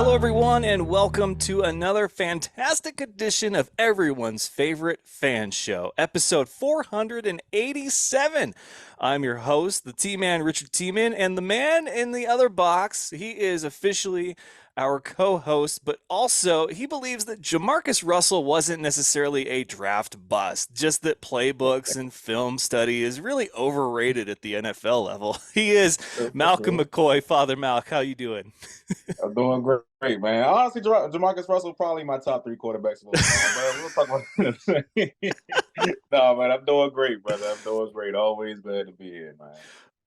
Hello, everyone, and welcome to another fantastic edition of everyone's favorite fan show, episode 487. I'm your host, the T-Man, Richard T-Man, and the man in the other box, he is officially our co-host, but also he believes that Jamarcus Russell wasn't necessarily a draft bust, just that playbooks and film study is really overrated at the NFL level. He is Malcolm McCoy. Father Malk, how you doing? I'm doing great, man. Honestly, Jamarcus Russell probably my top three quarterbacks of all time, but we'll talk about that. No, man, I'm doing great, brother. I'm doing great. Always glad to be here, man.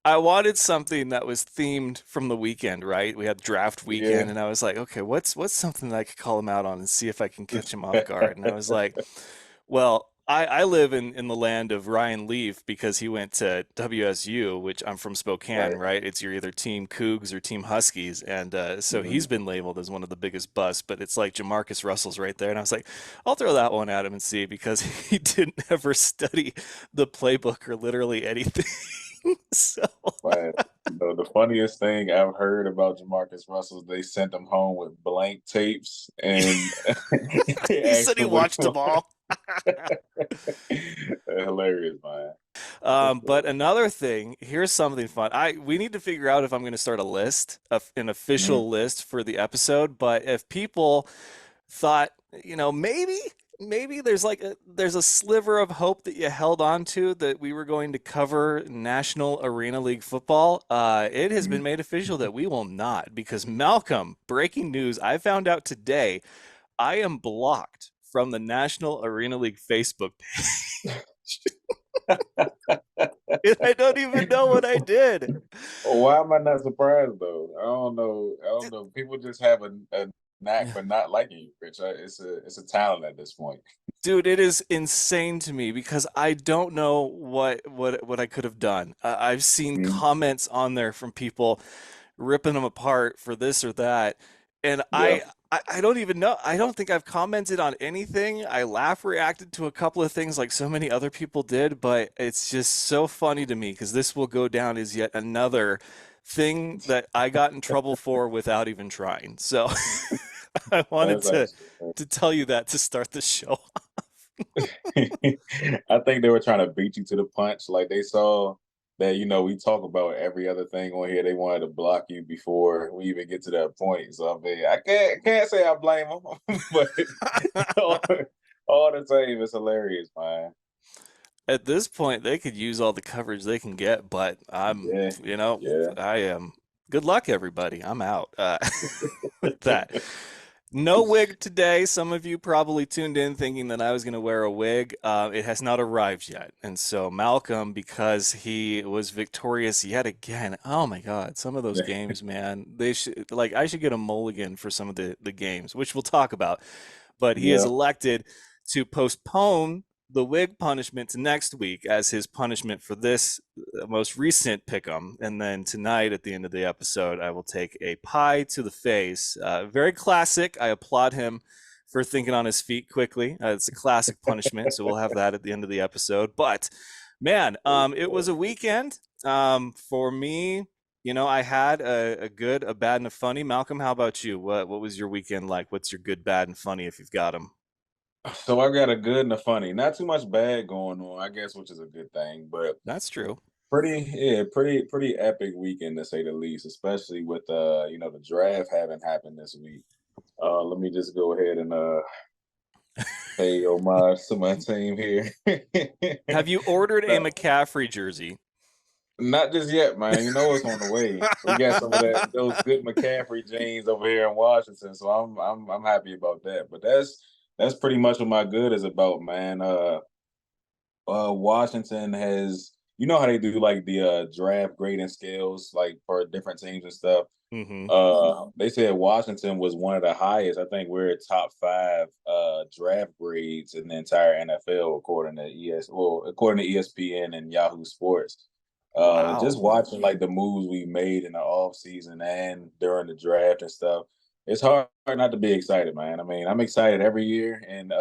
I wanted something that was themed from the weekend, right? We had draft weekend, Yeah. and I was like, okay, what's something that I could call him out on and see if I can catch him off guard. And I was like, well, I live in the land of Ryan Leaf because he went to WSU, which I'm from Spokane, Right. right? It's you're either Team Cougs or Team Huskies, and so he's Mhm. been labeled as one of the biggest busts. But it's like Jamarcus Russell's right there, and I was like, I'll throw that one at him and see because he didn't ever study the playbook or literally anything. So But the funniest thing I've heard about Jamarcus Russell is they sent him home with blank tapes and he asked said he him which watched one. them all. Hilarious, man. But another thing, here's something fun. We need to figure out if I'm going to start a list, an Mhm. official list for the episode. But if people thought, maybe there's a sliver of hope that you held on to that we were going to cover National Arena League football. It has been Mhm. made official that we will not because Malcolm, breaking news, I found out today, I am blocked from the National Arena League Facebook page. And I don't even know what I did. Why am I not surprised though? I don't know. I don't know. People just have a knack for not liking you, Rich. It's a talent at this point. Dude, it is insane to me because I don't know what I could have done. I've seen Mhm. comments on there from people ripping them apart for this or that, and Yeah. I don't even know. I don't think I've commented on anything. I laugh reacted to a couple of things like so many other people did, but it's just so funny to me because this will go down as yet another thing that I got in trouble for without even trying. So I wanted That's actually. to tell you that to start the show. I think they were trying to beat you to the punch. Like they saw that we talk about every other thing on here. They wanted to block you before we even get to that point. So I mean, I can't say I blame them, but all, all the same, it's hilarious, man. At this point, they could use all the coverage they can get, but Yeah, yeah. I am. Good luck, everybody. I'm out with that. No wig today. Some of you probably tuned in thinking that I was going to wear a wig. It has not arrived yet. And so Malcolm, because he was victorious yet again. Oh my God, some of those games, man. They should I should get a mulligan for some of the games, which we'll talk about. But he has Yeah. elected to postpone the wig punishment to next week as his punishment for this most recent pick'em. And then tonight, at the end of the episode, I will take a pie to the face. Very classic. I applaud him for thinking on his feet quickly. It's a classic punishment, so we'll have that at the end of the episode. But man, it was a weekend for me. I had a good, a bad, and a funny. Malcolm, how about you? What was your weekend like? What's your good, bad, and funny if you've got them? So I got a good and a funny. Not too much bad going on, I guess, which is a good thing. But That's true. pretty epic weekend to say the least, especially with the draft having happened this week. Let me just go ahead and pay homage to my team here. Have you ordered a No, McCaffrey jersey? not just yet, man. You know it's on the way. We got some of those good McCaffrey jeans over here in Washington, so I'm happy about that. But that's pretty much what my good is about, man. Washington has, how they do like the draft grading scales like for different teams and stuff. Hmm. They said Washington was one of the highest. I think we're top five draft grades in the entire NFL according to according to ESPN and Yahoo Sports. Just Wow. watching like the moves we made in the off season and during the draft and stuff, it's hard not to be excited, man. I mean, I'm excited every year and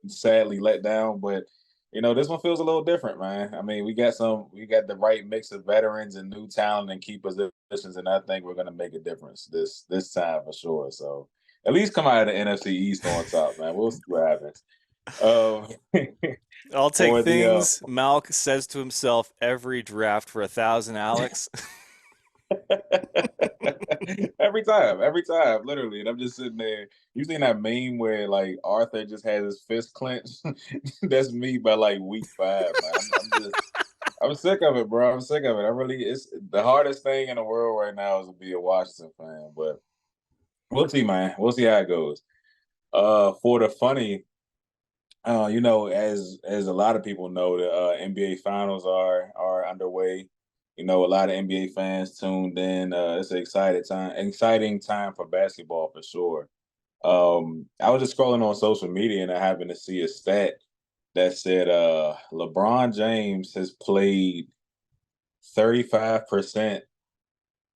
sadly let down, but This one feels a little different, man. I mean, we got the right mix of veterans and new talent and key positions, and I think we're gonna make a difference this time for sure. So at least come out of the NFC East on top, man. We'll see what happens. Um, I'll take for the things Malk says to himself every draft for 1,000, Alex. every time, literally. And I'm just sitting there. You seen that meme where like Arthur just has his fist clenched? That's me by like week 5, man. I'm sick of it, bro. I'm sick of it. It's the hardest thing in the world right now is to be a Washington fan, but we'll see, man. We'll see how it goes. For the funny, as a lot of people know, the NBA finals are underway. A lot of NBA fans tuned in. It's an exciting time for basketball for sure. I was just scrolling on social media and I happened to see a stat that said LeBron James has played 35%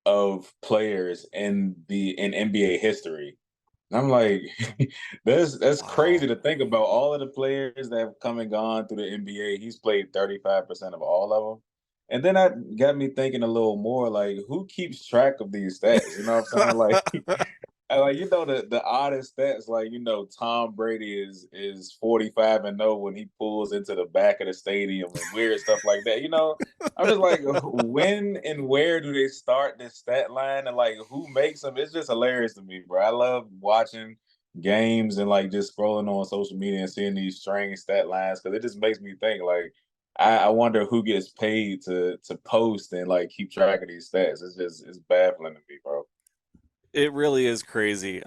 of players in NBA history. And I'm like, that's crazy Wow. to think about. All of the players that have come and gone through the NBA, he's played 35% of all of them. And then that got me thinking a little more like, who keeps track of these stats? You know what I'm saying? Like, like the oddest stats, like Tom Brady is 45-0 when he pulls into the back of the stadium and weird stuff like that. I'm just like, when and where do they start this stat line and like who makes them? It's just hilarious to me, bro. I love watching games and like just scrolling on social media and seeing these strange stat lines because it just makes me think like I wonder who gets paid to post and like keep track of these stats. It's baffling to me, bro. It really is crazy.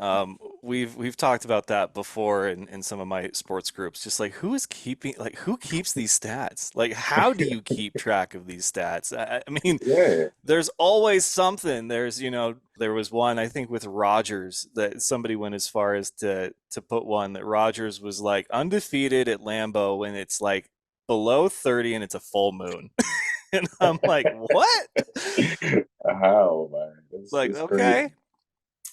We've talked about that before in some of my sports groups. Just like who keeps these stats? Like how do you keep track of these stats? I mean, Yeah. there's always something. There was one I think with Rogers that somebody went as far as to put one that Rogers was like undefeated at Lambeau when it's like below 30 and it's a full moon. And I'm like, what? How, man? Like, It's crazy. okay.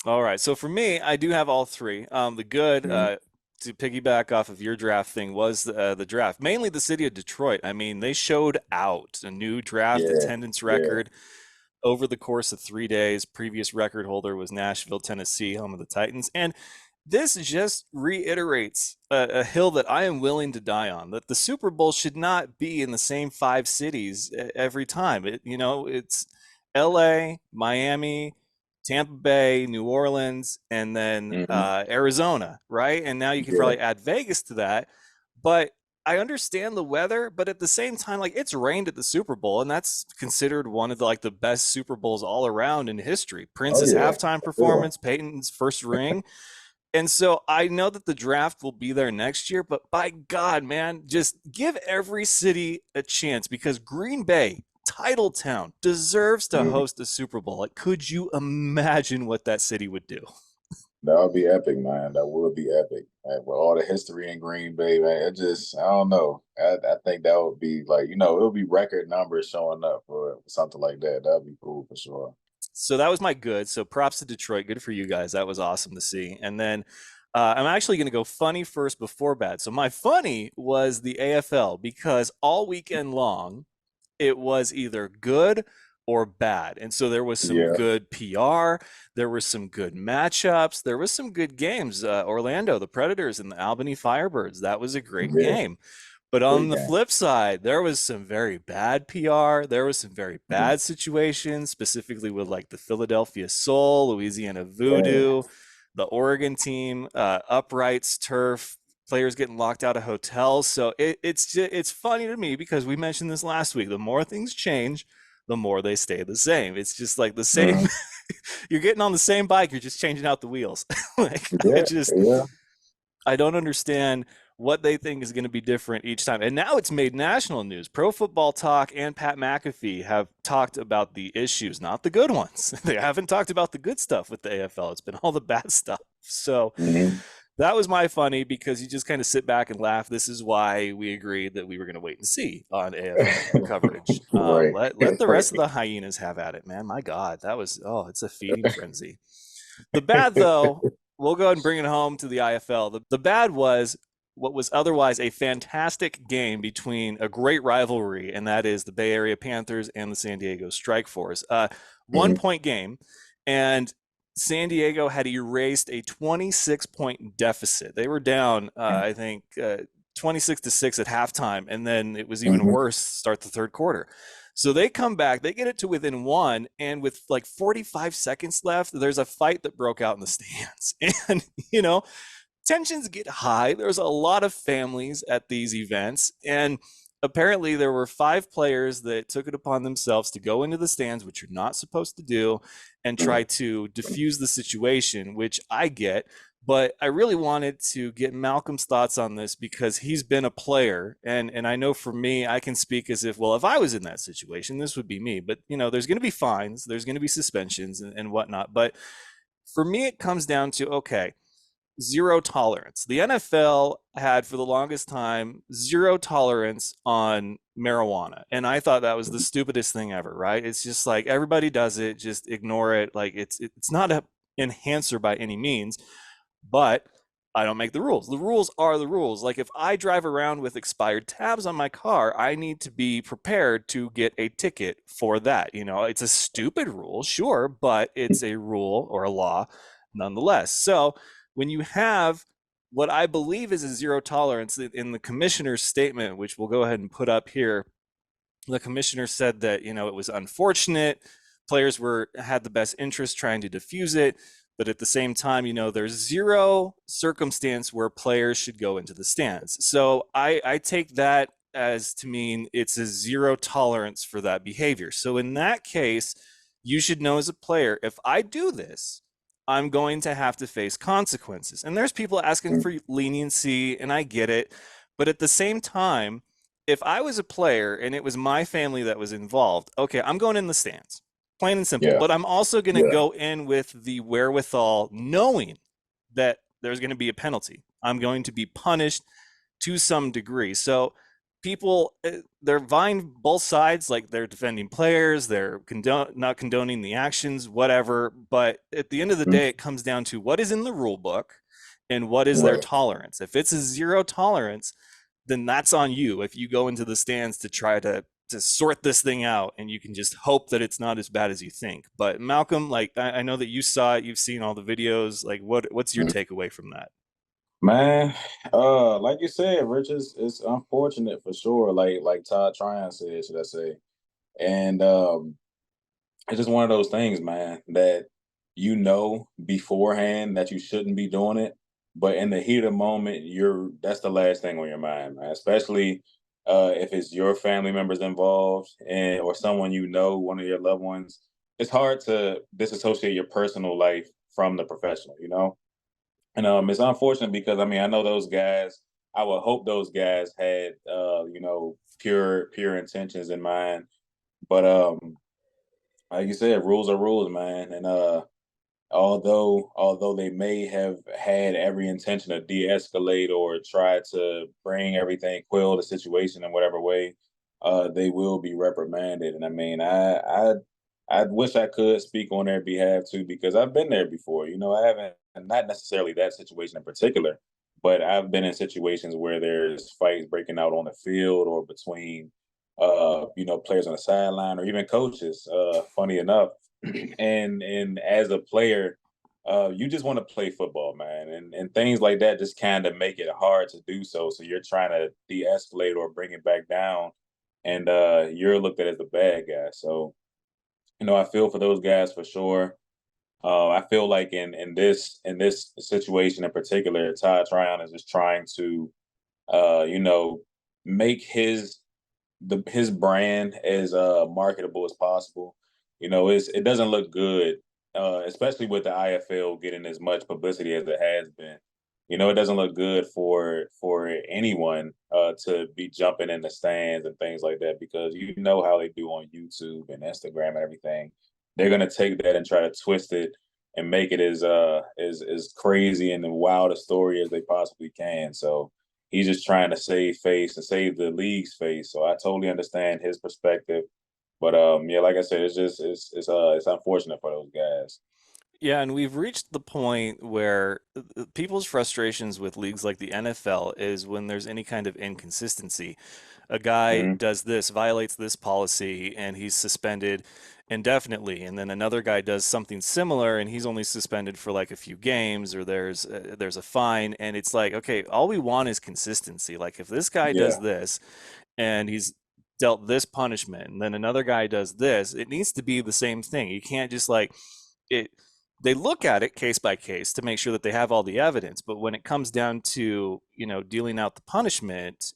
All right. So for me, I do have all three. The good, Mhm. to piggyback off of your draft thing, was the draft. Mainly the city of Detroit. I mean, they showed out a new draft Yeah, attendance yeah. record over the course of 3 days. Previous record holder was Nashville, Tennessee, home of the Titans. And this just reiterates a hill that I am willing to die on, that the Super Bowl should not be in the same 5 cities every time. It's LA, Miami, Tampa Bay, New Orleans, and then Hmm. Arizona, right? And now you could Yeah. probably add Vegas to that. But I understand the weather, but at the same time, like it's rained at the Super Bowl, and that's considered one of the best Super Bowls all around in history. Oh Prince's yeah, halftime for sure. performance, Peyton's first ring, and so I know that the draft will be there next year, but by God, man, just give every city a chance because Green Bay, title town, deserves to Mhm. host a Super Bowl. Like, could you imagine what that city would do? That would be epic, man. That would be epic. Man, with all the history in Green Bay, man, I don't know. I think that would be like, it would be record numbers showing up for something like that. That'd be cool for sure. So that was my good. So props to Detroit. Good for you guys. That was awesome to see. And then I'm actually going to go funny first before bad. So my funny was the AFL because all weekend long, it was either good or bad. And so there was some Yeah, good PR, there was some good matchups, there was some good games. Orlando, the Predators and the Albany Firebirds, that was a great yeah. game. But on Great the game. flip side, there was some very bad PR. There was some very Mhm. bad situations, specifically with like the Philadelphia Soul, Louisiana Yeah. Voodoo, the Oregon team, uprights, turf, players getting locked out of hotels. So it's funny to me because we mentioned this last week. The more things change, the more they stay the same. It's just like the same. Mhm. You're getting on the same bike. You're just changing out the wheels. Like I Yeah, just yeah. I don't understand what they think is going to be different each time. And now it's made national news. Pro Football Talk and Pat McAfee have talked about the issues, not the good ones. They haven't talked about the good stuff with the AFL. It's been all the bad stuff. So Hmm. that was my funny because you just kind of sit back and laugh. This is why we agreed that we were going to wait and see on AFL coverage. Right, Let the right. rest of the hyenas have at it, man. My God, it's a feeding frenzy. The bad, though, we'll go ahead and bring it home to the IFL. The bad was what was otherwise a fantastic game between a great rivalry, and that is the Bay Area Panthers and the San Diego Strike Force. 1 point game, and San Diego had erased a 26-point deficit. They were down, I think, 26-6 at halftime, and then it was even Mm-hmm. worse start the third quarter. So they come back, they get it to within one, and with like 45 seconds left, there's a fight that broke out in the stands. And, tensions get high. There's a lot of families at these events, and apparently there were 5 players that took it upon themselves to go into the stands, which you're not supposed to do, and try to diffuse the situation, which I get. But I really wanted to get Malcolm's thoughts on this because he's been a player, and I know for me, I can speak as if, well, if I was in that situation, this would be me. But there's going to be fines, there's going to be suspensions and whatnot. But for me, it comes down to, okay, zero tolerance. The NFL had for the longest time zero tolerance on marijuana. And I thought that was the stupidest thing ever, right? It's just like everybody does it, just ignore it. Like it's not a enhancer by any means, but I don't make the rules. The rules are the rules. Like if I drive around with expired tabs on my car, I need to be prepared to get a ticket for that. It's a stupid rule, sure, but it's a rule or a law nonetheless. So when you have what I believe is a zero tolerance in the commissioner's statement, which we'll go ahead and put up here, the commissioner said that it was unfortunate, players had the best interest trying to diffuse it, but at the same time, there's zero circumstance where players should go into the stands. So I take that as to mean it's a zero tolerance for that behavior. So in that case, you should know as a player, if I do this, I'm going to have to face consequences. And there's people asking for leniency, and I get it. But at the same time, if I was a player and it was my family that was involved, okay, I'm going in the stands, plain and simple. Yeah. But I'm also going to go in with the wherewithal, knowing that there's going to be a penalty. I'm going to be punished to some degree. So people, they're vying both sides, like they're defending players, they're not condoning the actions, whatever. But at the end of the day, it comes down to what is in the rule book and what is their Right. tolerance. If it's a zero tolerance, then that's on you. If you go into the stands to try to sort this thing out, and you can just hope that it's not as bad as you think. But Malcolm, like I know that you saw it, you've seen all the videos. Like what's your takeaway from that? Man, like you said, Rich, it's unfortunate for sure. Like Todd Tryon said, should I say? And it's just one of those things, man, that beforehand that you shouldn't be doing it, but in the heat of the moment, that's the last thing on your mind, man. Especially if it's your family members involved and or someone one of your loved ones. It's hard to disassociate your personal life from the professional. And it's unfortunate because I know those guys. I would hope those guys had pure intentions in mind. But like you said, rules are rules, man. And although they may have had every intention to de-escalate or try to bring everything, quell the situation in whatever way, they will be reprimanded. And I wish I could speak on their behalf too, because I've been there before. I haven't, not necessarily that situation in particular, but I've been in situations where there's fights breaking out on the field or between players on the sideline or even coaches, funny enough. And as a player, you just want to play football, man. And things like that just kind of make it hard to do so. So you're trying to de-escalate or bring it back down, and you're looked at as the bad guy. So, I feel for those guys for sure. I feel like in this situation in particular, Todd Tryon is just trying to make his brand as marketable as possible. It doesn't look good, especially with the IFL getting as much publicity as it has been. It doesn't look good for anyone to be jumping in the stands and things like that, because you know how they do on YouTube and Instagram and everything. They're gonna take that and try to twist it and make it as crazy and wild a story as they possibly can. So he's just trying to save face and save the league's face. So I totally understand his perspective. But yeah, like I said, it's unfortunate for those guys. Yeah, and we've reached the point where people's frustrations with leagues like the NFL is when there's any kind of inconsistency. A guy Hmm. does this, violates this policy, and he's suspended indefinitely, and then another guy does something similar, and he's only suspended for like a few games, or there's a fine, and it's like, okay, all we want is consistency. Like if this guy does Yeah, this, and he's dealt this punishment, and then another guy does this, it needs to be the same thing. You can't just like it. They look at it case by case to make sure that they have all the evidence, but when it comes down to dealing out the punishment,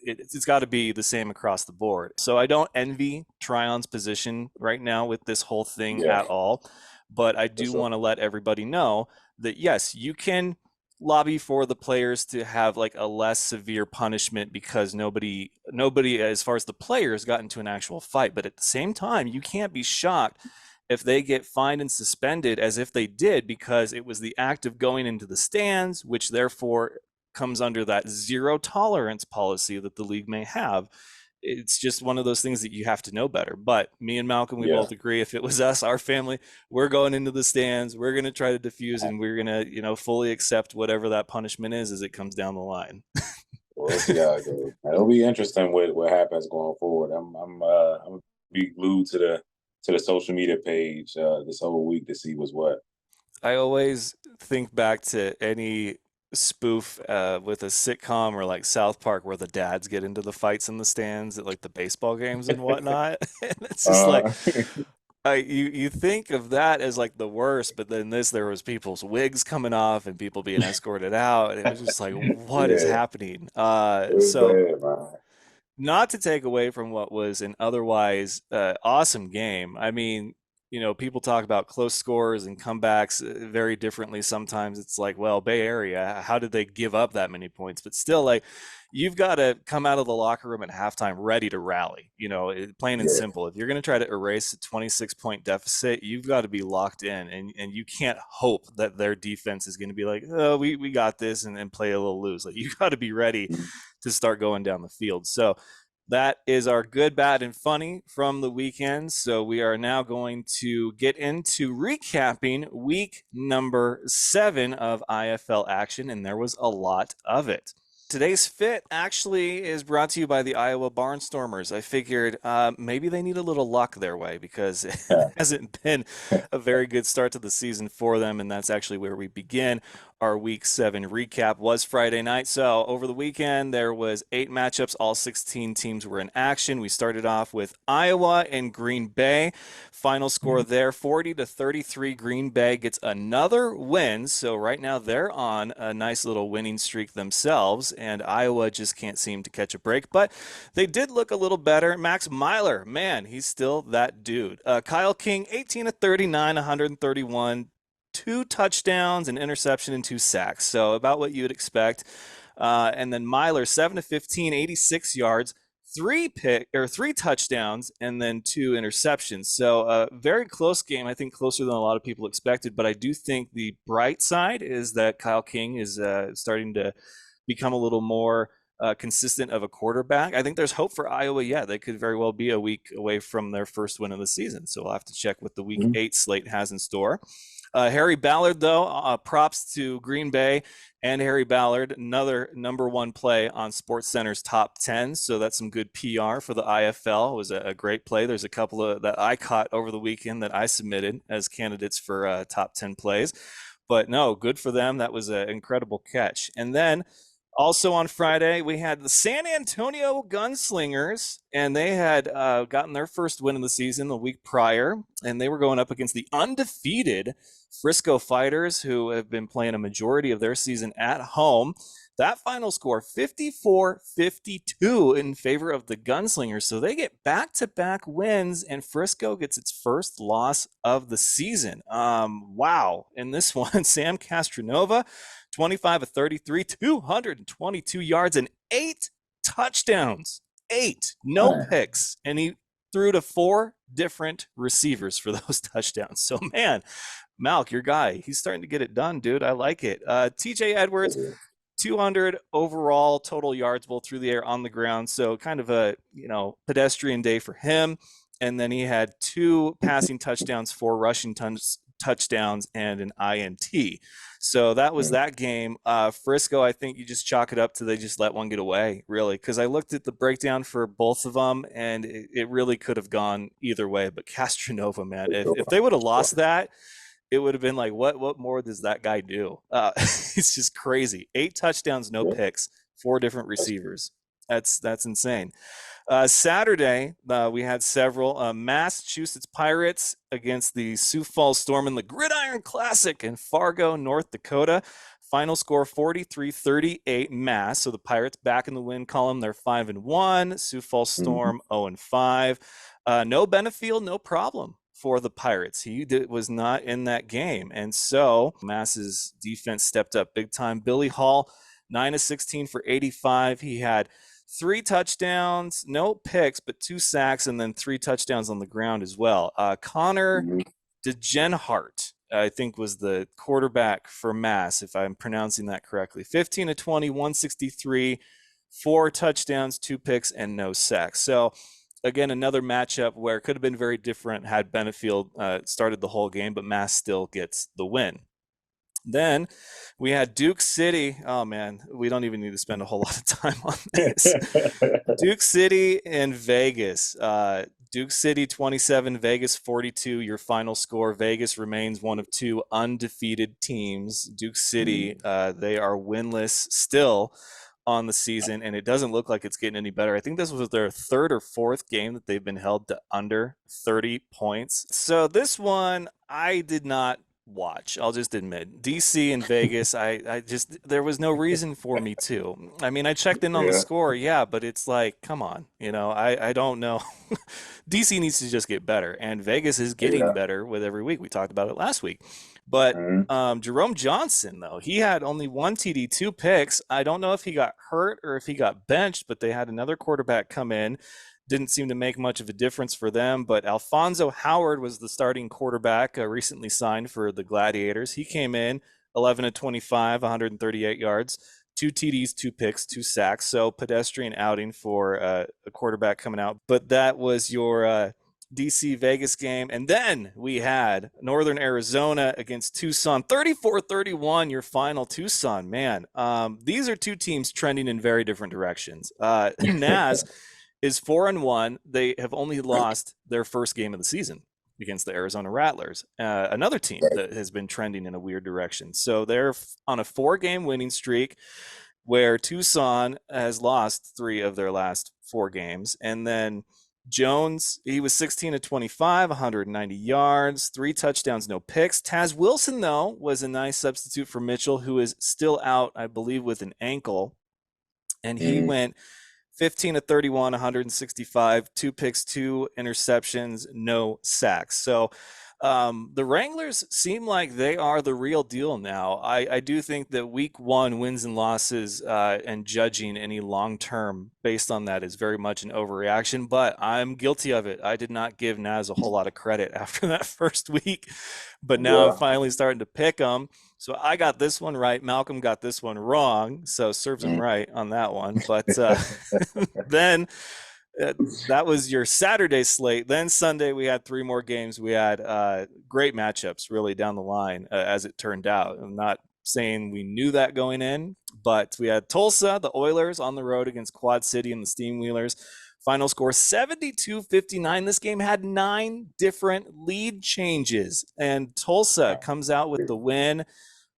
it's got to be the same across the board. So I don't envy Tryon's position right now with this whole thing yeah, at all, but I for do sure. want to let everybody know that yes, you can lobby for the players to have like a less severe punishment because nobody as far as the players got into an actual fight, but at the same time you can't be shocked if they get fined and suspended as if they did because it was the act of going into the stands, which therefore comes under that zero tolerance policy that the league may have. It's just one of those things that you have to know better. But me and Malcolm, we Yeah. both agree if it was us, our family, we're going into the stands, we're going to try to diffuse, and we're going to, fully accept whatever that punishment is as it comes down the line. We'll see how it goes. It'll be interesting what happens going forward. I'm gonna be glued to the social media page this whole week to see what's what. I always think back to any spoof with a sitcom or like South Park where the dads get into the fights in the stands at like the baseball games and whatnot. And it's just like uh, you think of that as like the worst, but then there was people's wigs coming off and people being escorted out, and it was just like, what is yeah, happening? it was So bad, man. not to take away from what was an otherwise awesome game. I mean, people talk about close scores and comebacks very differently. Sometimes it's like, well, Bay Area, how did they give up that many points? But still, like, you've got to come out of the locker room at halftime ready to rally. Plain and Yeah. simple. If you're going to try to erase a 26-point deficit, you've got to be locked in, and you can't hope that their defense is going to be like, oh, we got this, and play a little loose. Like you got to be ready to start going down the field. So that is our good, bad, and funny from the weekend. So we are now going to get into recapping week number 7 of IFL action, and there was a lot of it. Today's fit actually is brought to you by the Iowa Barnstormers. I figured maybe they need a little luck their way because it hasn't been a very good start to the season for them, and that's actually where we begin. Our week 7 recap was Friday night. So over the weekend, there was 8 matchups. All 16 teams were in action. We started off with Iowa and Green Bay. Final score there, 40-33. Green Bay gets another win. So right now they're on a nice little winning streak themselves, and Iowa just can't seem to catch a break. But they did look a little better. Max Myler, man, he's still that dude. Kyle King, 18-39, 131. 2 touchdowns, an interception, and 2 sacks. So about what you would expect. And then Myler, 7-15, 86 yards, 3 touchdowns, and then 2 interceptions. So a very close game. I think closer than a lot of people expected. But I do think the bright side is that Kyle King is starting to become a little more consistent of a quarterback. I think there's hope for Iowa. Yeah, they could very well be a week away from their first win of the season. So we'll have to check what the week 8 slate has in store. Harry Ballard, though, props to Green Bay and Harry Ballard, another number 1 play on SportsCenter's top 10. So that's some good PR for the IFL. It was a great play. There's a couple of that I caught over the weekend that I submitted as candidates for top 10 plays. But no, good for them. That was an incredible catch. And then also on Friday, we had the San Antonio Gunslingers, and they had gotten their first win of the season the week prior, and they were going up against the undefeated Frisco Fighters, who have been playing a majority of their season at home. That final score, 54-52 in favor of the Gunslingers. So they get back-to-back wins, and Frisco gets its first loss of the season. Wow. In this one, Sam Castronova, 25-33, 222 yards, and 8 touchdowns. 8, no Man, picks. And he threw to 4 different receivers for those touchdowns. So, man, Malk, your guy, he's starting to get it done, dude. I like it. TJ Edwards, 200 overall total yards, both through the air, on the ground. So kind of a, pedestrian day for him. And then he had 2 passing touchdowns, 4 rushing touchdowns and an INT. So that was that game. Frisco, I think you just chalk it up to they just let one get away, really, because I looked at the breakdown for both of them, and it really could have gone either way. But Castronova, man, if they would have lost that, it would have been like, what more does that guy do? It's just crazy. 8 touchdowns, no Yeah. picks, 4 different receivers. That's insane. Saturday, we had several. Massachusetts Pirates against the Sioux Falls Storm in the Gridiron Classic in Fargo, North Dakota. Final score 43-38 Mass. So the Pirates back in the win column. They're 5-1. Sioux Falls Storm 0-5. No Benefield, no problem for the Pirates. He was not in that game. And so Mass's defense stepped up big time. Billy Hall, 9-16 for 85. He had 3 touchdowns, no picks, but 2 sacks, and then 3 touchdowns on the ground as well. Connor DeGenhart, I think, was the quarterback for Mass, if I'm pronouncing that correctly. 15-20, 163, 4 touchdowns, 2 picks, and no sacks. So, again, another matchup where it could have been very different had Benefield started the whole game, but Mass still gets the win. Then we had Duke City. Oh, man, we don't even need to spend a whole lot of time on this. Duke City and Vegas. Duke City 27, Vegas 42, your final score. Vegas remains one of 2 undefeated teams. Duke City, they are winless still on the season, and it doesn't look like it's getting any better. I think this was their 3rd or 4th game that they've been held to under 30 points. So this one, I did not watch. I'll just admit, DC and Vegas, I just, there was no reason for me to. I mean, I checked in on the Yeah. score, yeah, but it's like, come on, I don't know. DC needs to just get better, and Vegas is getting Yeah. better with every week. We talked about it last week. But Jerome Johnson, though, he had only 1 TD, 2 picks. I don't know if he got hurt or if he got benched, but they had another quarterback come in. Didn't seem to make much of a difference for them. But Alfonso Howard was the starting quarterback, recently signed for the Gladiators. He came in 11-25, 138 yards, 2 TDs, 2 picks, 2 sacks. So pedestrian outing for a quarterback coming out. But that was your DC Vegas game. And then we had Northern Arizona against Tucson, 34-31, your final. Tucson, man. These are 2 teams trending in very different directions. Naz is 4-1. They have only lost their first game of the season against the Arizona Rattlers, another team that has been trending in a weird direction. So they're on a 4-game winning streak, where Tucson has lost 3 of their last 4 games. And then Jones, he was 16-25, 190 yards, 3 touchdowns, no picks. Taz Wilson, though, was a nice substitute for Mitchell, who is still out, I believe, with an ankle. And he went 15-31, 165, 2 picks, 2 interceptions, no sacks. So the Wranglers seem like they are the real deal now. I do think that week 1 wins and losses and judging any long-term based on that is very much an overreaction, but I'm guilty of it. I did not give Naz a whole lot of credit after that first week, but now I'm finally starting to pick them. So I got this one right. Malcolm got this one wrong. So serves him right on that one. But then that was your Saturday slate. Then Sunday, we had 3 more games. We had great matchups really down the line, as it turned out. I'm not saying we knew that going in, but we had Tulsa, the Oilers, on the road against Quad City and the Steamwheelers. Final score 72-59. This game had 9 different lead changes, and Tulsa comes out with the win.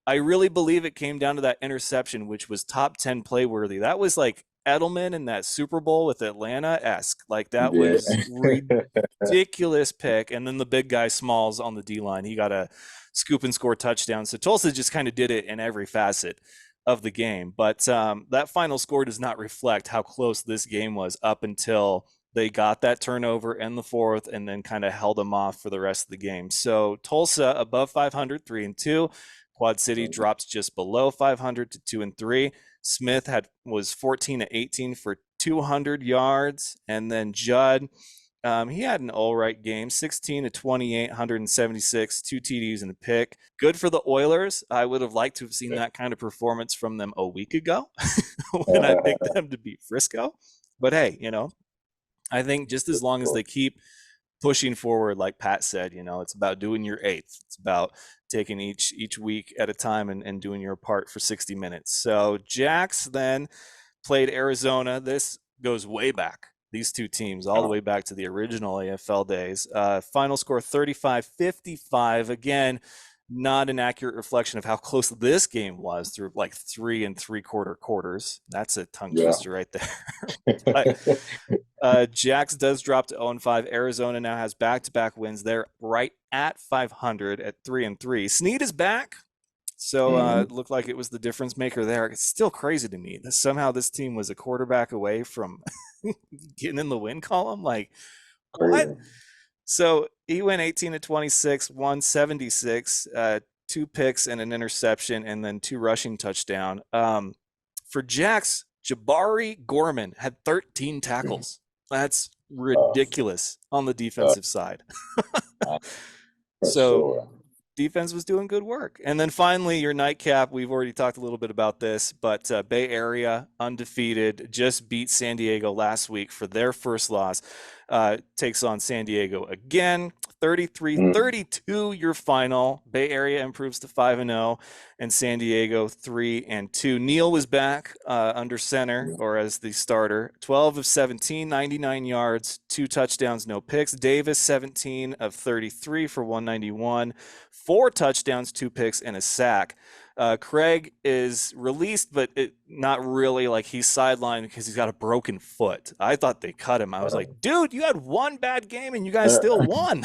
I really believe it came down to that interception, which was top 10 play worthy. That was like Edelman in that Super Bowl with Atlanta-esque. Like, that was ridiculous pick. And then the big guy Smalls on the D-line, he got a scoop and score touchdown. So Tulsa just kind of did it in every facet of the game. But that final score does not reflect how close this game was up until they got that turnover in the 4th and then kind of held them off for the rest of the game. So Tulsa above 500, 3-2. Quad City drops just below 500 to 2-3. Smith was 14-18 for 200 yards, and then Judd, he had an all right game, 16-28, 176, 2 TDs and a pick. Good for the Oilers. I would have liked to have seen that kind of performance from them a week ago when I picked them to beat Frisco. But hey, I think just as long as they keep pushing forward, like Pat said. It's about doing your eighth. It's about taking each week at a time and doing your part for 60 minutes. So Jax then played Arizona. This goes way back. These two teams, all the way back to the original AFL days. Final score 35-55. Again, not an accurate reflection of how close this game was through like 3 3/4 quarters. That's a tongue Yeah. twister right there. But Jax does drop to 0-5. Arizona now has back-to-back wins. They're right at 500 at 3-3. Snead is back. So it looked like it was the difference maker there. It's still crazy to me that somehow this team was a quarterback away from getting in the win column. Like, what? Crazy. So he went 18-26, 176, 2 picks and an interception, and then 2 rushing touchdown. For Jax, Jabari Gorman had 13 tackles. That's Uh, ridiculous on the uh, defensive side. for So sure. defense was doing good work. And then finally, your nightcap. We've already talked a little bit about this, but Bay Area undefeated, just beat San Diego last week for their first loss. Takes on San Diego again. 33-32 your final. Bay Area improves to 5-0, and San Diego 3-2. Neal was back under center, or as the starter. 12 of 17, 99 yards, 2 touchdowns, no picks. Davis 17 of 33 for 191, 4 touchdowns, 2 picks, and a sack. Craig is released, but not really. Like, he's sidelined because he's got a broken foot. I thought they cut him. I was like, dude, you had one bad game and you guys still won.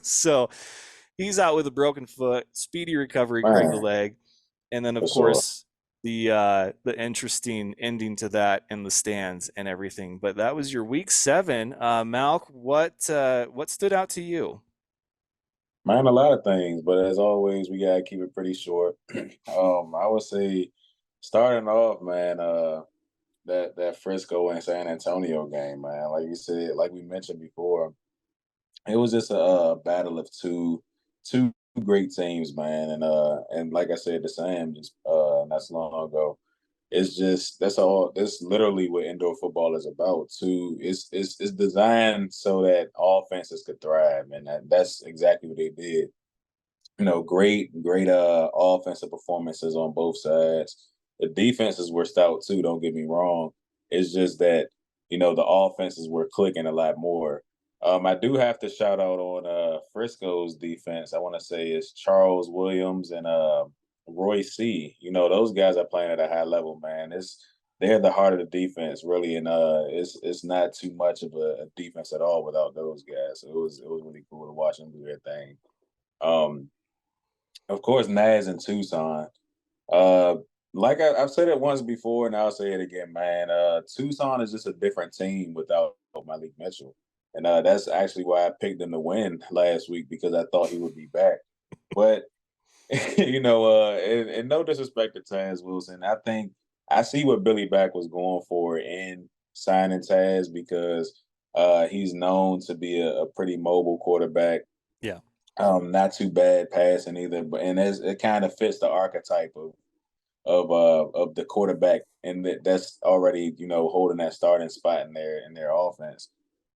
So he's out with a broken foot. Speedy recovery, Craig the Man, leg. And then, of for sure. course, the interesting ending to that in the stands and everything. But that was your week 7. Malk, what stood out to you? Man, a lot of things, but as always, we gotta keep it pretty short. I would say starting off, man, that Frisco and San Antonio game, man. Like you said, like we mentioned before, it was just a battle of two great teams, man. And like I said, the same just not so long ago. It's just that's all. That's literally what indoor football is about. It's designed so that offenses could thrive, and that's exactly what they did. Great offensive performances on both sides. The defenses were stout too, don't get me wrong. It's just that, the offenses were clicking a lot more. I do have to shout out on Frisco's defense. I want to say it's Charles Williams and Roy C. Those guys are playing at a high level, man. They're the heart of the defense, really, and it's not too much of a defense at all without those guys. So it was really cool to watch them do their thing. Um, of course, Naz and Tucson. Uh, like I've said it once before, and I'll say it again, man. Tucson is just a different team without Malik Mitchell, and that's actually why I picked them to win last week because I thought he would be back. But and no disrespect to Taz Wilson, I think I see what Billy Back was going for in signing Taz because he's known to be a pretty mobile quarterback. Yeah. Not too bad passing either, but it kind of fits the archetype of the quarterback, and that's already holding that starting spot in their offense.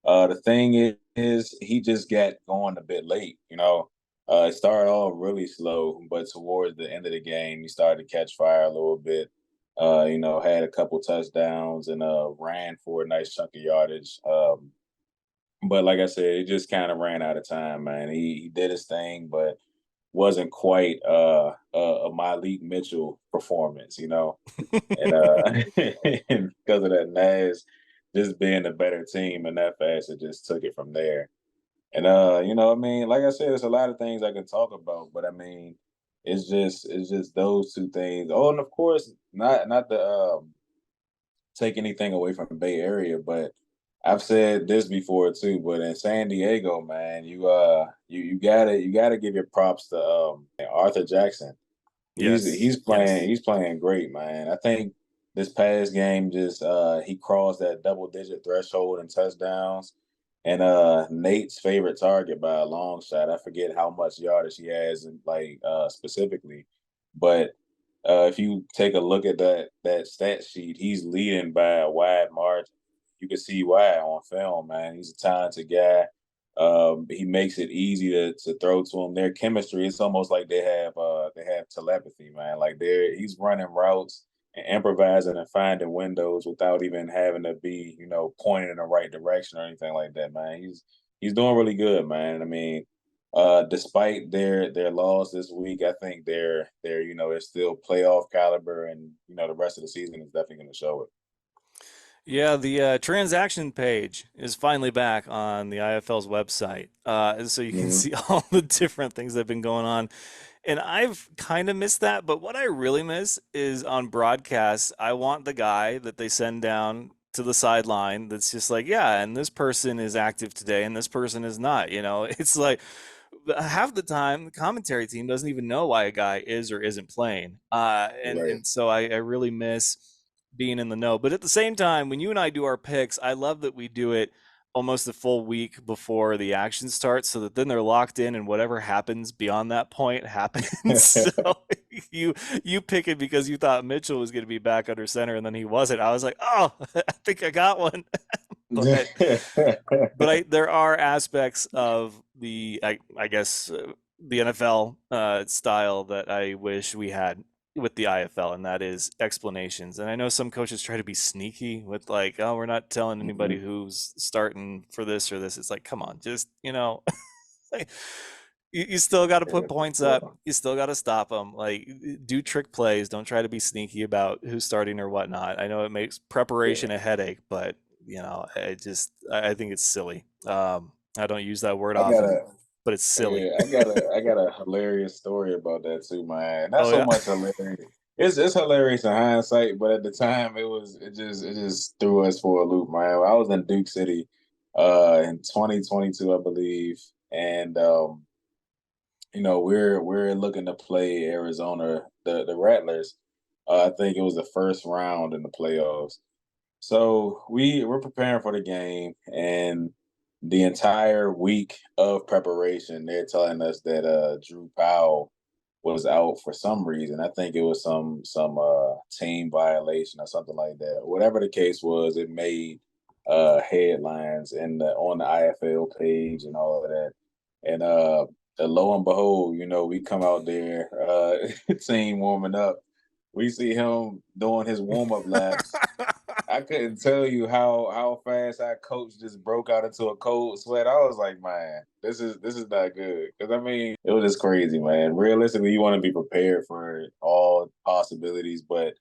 The thing is, he just got going a bit late. It started off really slow, but towards the end of the game, he started to catch fire a little bit. Had a couple touchdowns and ran for a nice chunk of yardage. But like I said, it just kind of ran out of time, man. He did his thing, but wasn't quite a Malik Mitchell performance. And and because of that, Nas just being the better team and that fast, it just took it from there. And I mean, like I said, there's a lot of things I can talk about, but I mean, it's just those two things. Oh, and of course, not the take anything away from the Bay Area, but I've said this before too. But in San Diego, man, you gotta give your props to Arthur Jackson. He's Yes. he's playing Yes. he's playing great, man. I think this past game just he crossed that double digit threshold in touchdowns. And Nate's favorite target by a long shot. I forget how much yardage he has in like specifically, but if you take a look at that stat sheet, he's leading by a wide margin. You can see why on film, man. He's a talented guy. He makes it easy to throw to him. Their chemistry, it's almost like they have telepathy, man. Like he's running routes and improvising and finding windows without even having to be, pointing in the right direction or anything like that, man. He's doing really good, man. I mean, despite their loss this week, I think they're still playoff caliber, and the rest of the season is definitely going to show it. Yeah, the transaction page is finally back on the IFL's website. And so you can Hmm. see all the different things that have been going on. And I've kind of missed that, but what I really miss is on broadcasts, I want the guy that they send down to the sideline that's just like, yeah, and this person is active today and this person is not. It's like half the time the commentary team doesn't even know why a guy is or isn't playing. And Right. and so I really miss being in the know. But at the same time, when you and I do our picks, I love that we do it almost a full week before the action starts so that then they're locked in and whatever happens beyond that point happens. So you you pick it because you thought Mitchell was going to be back under center and then he wasn't. I was like, "Oh, I think I got one." but there are aspects of I guess the NFL style that I wish we had with the IFL, and that is explanations. And I know some coaches try to be sneaky with like, oh, we're not telling anybody Mhm. who's starting for this or this. It's like, come on, just you still got to put Yeah, for points up. sure. You still got to stop them. Like, do trick plays. Don't try to be sneaky about who's starting or whatnot. I know it makes preparation Yeah. a headache, but I think it's silly. I don't use that word I got often, a but it's silly. Yeah, I got a hilarious story about that too, man. Not Oh so yeah. much hilarious. It's hilarious in hindsight, but at the time it just threw us for a loop, man. I was in Duke City in 2022, I believe. And we're looking to play Arizona, the Rattlers. I think it was the first round in the playoffs. So we're preparing for the game, and the entire week of preparation, they're telling us that Drew Powell was out for some reason. I think it was some team violation or something like that. Whatever the case was, it made headlines on the IFL page and all of that. And lo and behold, we come out there, team warming up. We see him doing his warm up laps. I couldn't tell you how fast our coach just broke out into a cold sweat. I was like, man, this is not good. Because I mean, it was just crazy, man. Realistically, you want to be prepared for all possibilities, but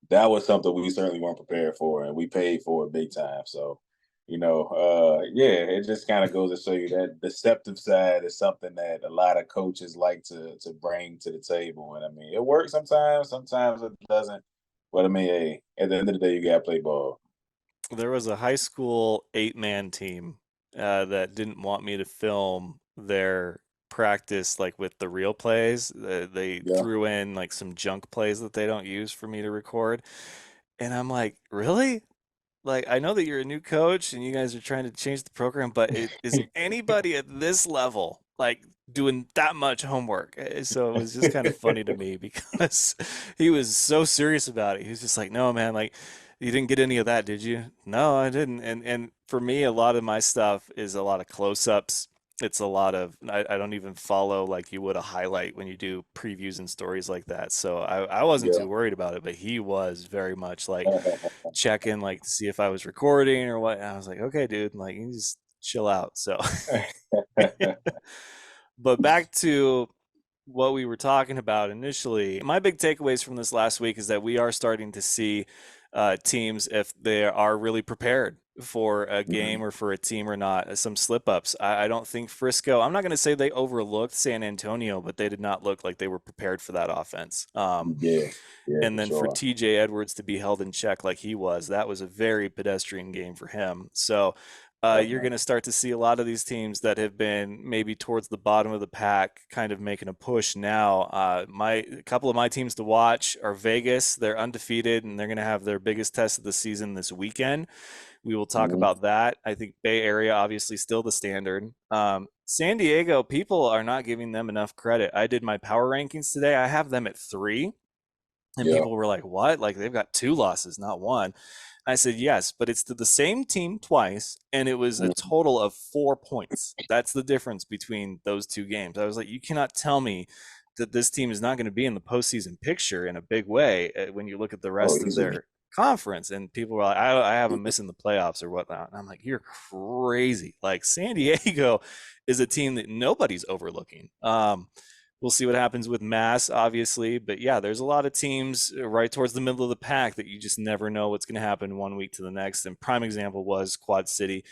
that was something we certainly weren't prepared for, and we paid for it big time. So, yeah, it just kind of goes to show you that deceptive side is something that a lot of coaches like to bring to the table. And I mean, it works sometimes, sometimes it doesn't. But I mean, hey, at the end of the day, you gotta play ball. There was a high school 8-man team that didn't want me to film their practice like with the real plays. They Yeah. threw in like some junk plays that they don't use for me to record. And I'm like, really? Like, I know that you're a new coach and you guys are trying to change the program, but is anybody at this level like doing that much homework? So it was just kind of funny to me because he was so serious about it. He was just like, "No, man, like you didn't get any of that, did you?" No, I didn't. And for me, a lot of my stuff is a lot of close-ups. It's a lot of I don't even follow like you would a highlight when you do previews and stories like that. So I wasn't Yeah. too worried about it, but he was very much like check in like to see if I was recording or what. And I was like, okay, dude, like you just chill out. So, but back to what we were talking about initially, my big takeaways from this last week is that we are starting to see teams, if they are really prepared for a game Mhm. or for a team or not, some slip ups. I don't think Frisco, I'm not going to say they overlooked San Antonio, but they did not look like they were prepared for that offense. Yeah, yeah, And for then for sure. TJ Edwards to be held in check like he was, that was a very pedestrian game for him. So you're going Definitely. to start to see a lot of these teams that have been maybe towards the bottom of the pack kind of making a push now. A couple of my teams to watch are Vegas. They're undefeated and they're going to have their biggest test of the season this weekend. We will talk Mhm. about that. I think Bay Area, obviously, still the standard. San Diego, people are not giving them enough credit. I did my power rankings today. I have them at 3. And Yeah. people were like, "What? Like they've got 2 losses, not 1." I said, yes, but it's to the same team twice, and it was a Mhm. total of 4 points. That's the difference between those two games. I was like, you cannot tell me that this team is not going to be in the postseason picture in a big way when you look at the Oh, rest of easily. their conference. And people were like, I have them missing the playoffs or whatnot. And I'm like, you're crazy. Like, San Diego is a team that nobody's overlooking. We'll see what happens with Mass, obviously, but yeah, there's a lot of teams right towards the middle of the pack that you just never know what's going to happen one week to the next. And prime example was Quad City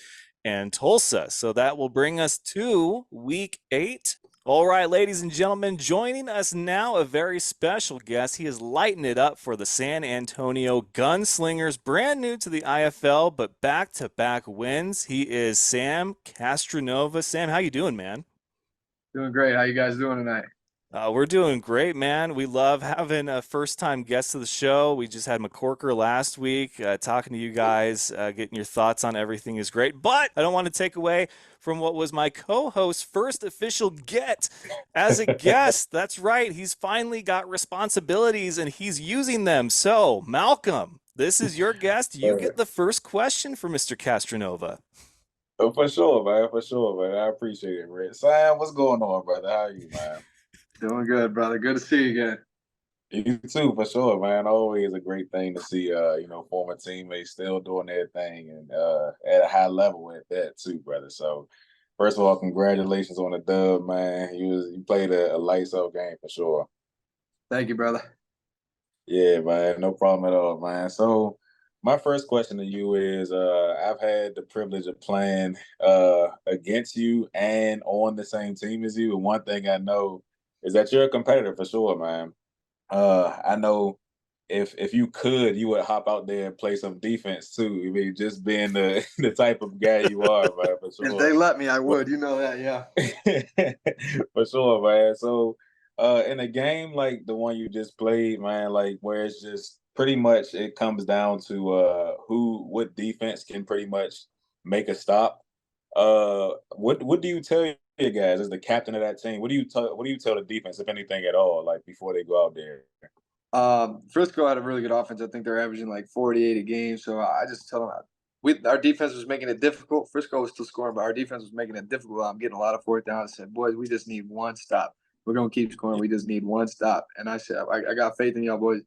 and Tulsa. So that will bring us to week 8. All right, ladies and gentlemen, joining us now, a very special guest. He is lighting it up for the San Antonio Gunslingers, brand new to the IFL, but back-to-back wins. He is Sam Castronova. Sam, how you doing, man? Doing great. How you guys doing tonight? We're doing great, man. We love having a first-time guest of the show. We just had McCorker last week. Talking to you guys, getting your thoughts on everything is great. But I don't want to take away from what was my co-host's first official get as a guest. That's right. He's finally got responsibilities and he's using them. So, Malcolm, this is your guest. You Uh, get the first question for Mr. Castronova. oh, for sure, man. For sure, man. I appreciate it, Red. Sam, what's going on, brother? How are you, man? Doing good, brother. Good to see you again. You too, for sure, man. Always a great thing to see, former teammates still doing their thing and at a high level at that too, brother. So, first of all, congratulations on the dub, man. You played a lights out game for sure. Thank you, brother. Yeah, man, no problem at all, man. So, my first question to you is, I've had the privilege of playing against you and on the same team as you, and one thing I know is that you're a competitor for sure, man. I know if you could, you would hop out there and play some defense too. I mean, just being the the type of guy you are, man, for If sure. they let me, I But would. You know that, yeah. for sure, man. So, in a game like the one you just played, man, like where it's just pretty much it comes down to what defense can pretty much make a stop. What do you tell your guys as the captain of that team? What do you tell the defense, if anything at all, like before they go out there? Frisco had a really good offense. I think they're averaging like 48 a game. So I just tell them our defense was making it difficult. Frisco was still scoring, but our defense was making it difficult. I'm getting a lot of fourth down. I said, boys, we just need one stop. We're gonna keep scoring. We just need one stop. And I said, I got faith in y'all boys.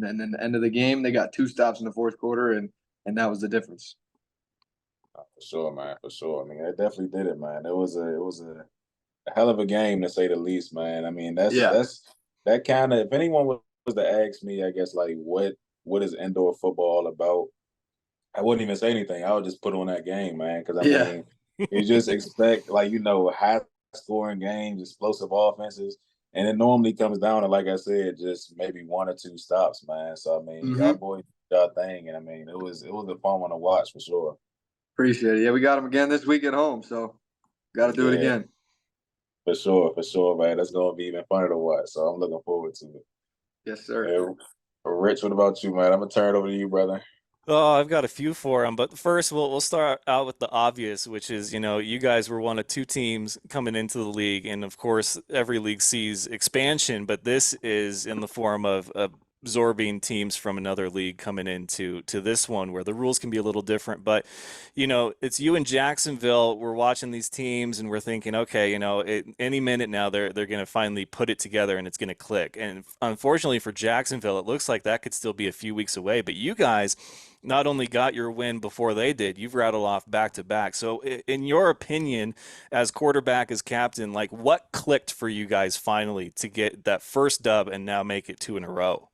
And then at the end of the game, they got 2 stops in the fourth quarter, and that was the difference. For sure, man. For sure. I mean, it definitely did it, man. It was a hell of a game to say the least, man. I mean, Yeah. that kind of if anyone was to ask me, I guess like what is indoor football about, I wouldn't even say anything. I would just put on that game, man. Because I Yeah. mean, you just expect like high scoring games, explosive offenses, and it normally comes down to like I said, just maybe one or two stops, man. So I mean, y'all Mm-hmm. boys did y'all thing, and I mean, it was a fun one to watch for sure. Appreciate it. Yeah, we got them again this week at home. So got to do it Yeah, again. for sure, man. That's gonna be even funner to watch. So I'm looking forward to it. Yes, sir. Yeah. Rich, what about you, man? I'm gonna turn it over to you, brother. Oh, I've got a few for him, but first we'll start out with the obvious, which is, you guys were one of two teams coming into the league, and of course, every league sees expansion, but this is in the form of absorbing teams from another league coming into this one, where the rules can be a little different. But it's you and Jacksonville. We're watching these teams, and we're thinking, okay, any minute now they're going to finally put it together, and it's going to click. And unfortunately for Jacksonville, it looks like that could still be a few weeks away. But you guys not only got your win before they did, you've rattled off back to back. So, in your opinion, as quarterback, as captain, like what clicked for you guys finally to get that first dub and now make it two in a row?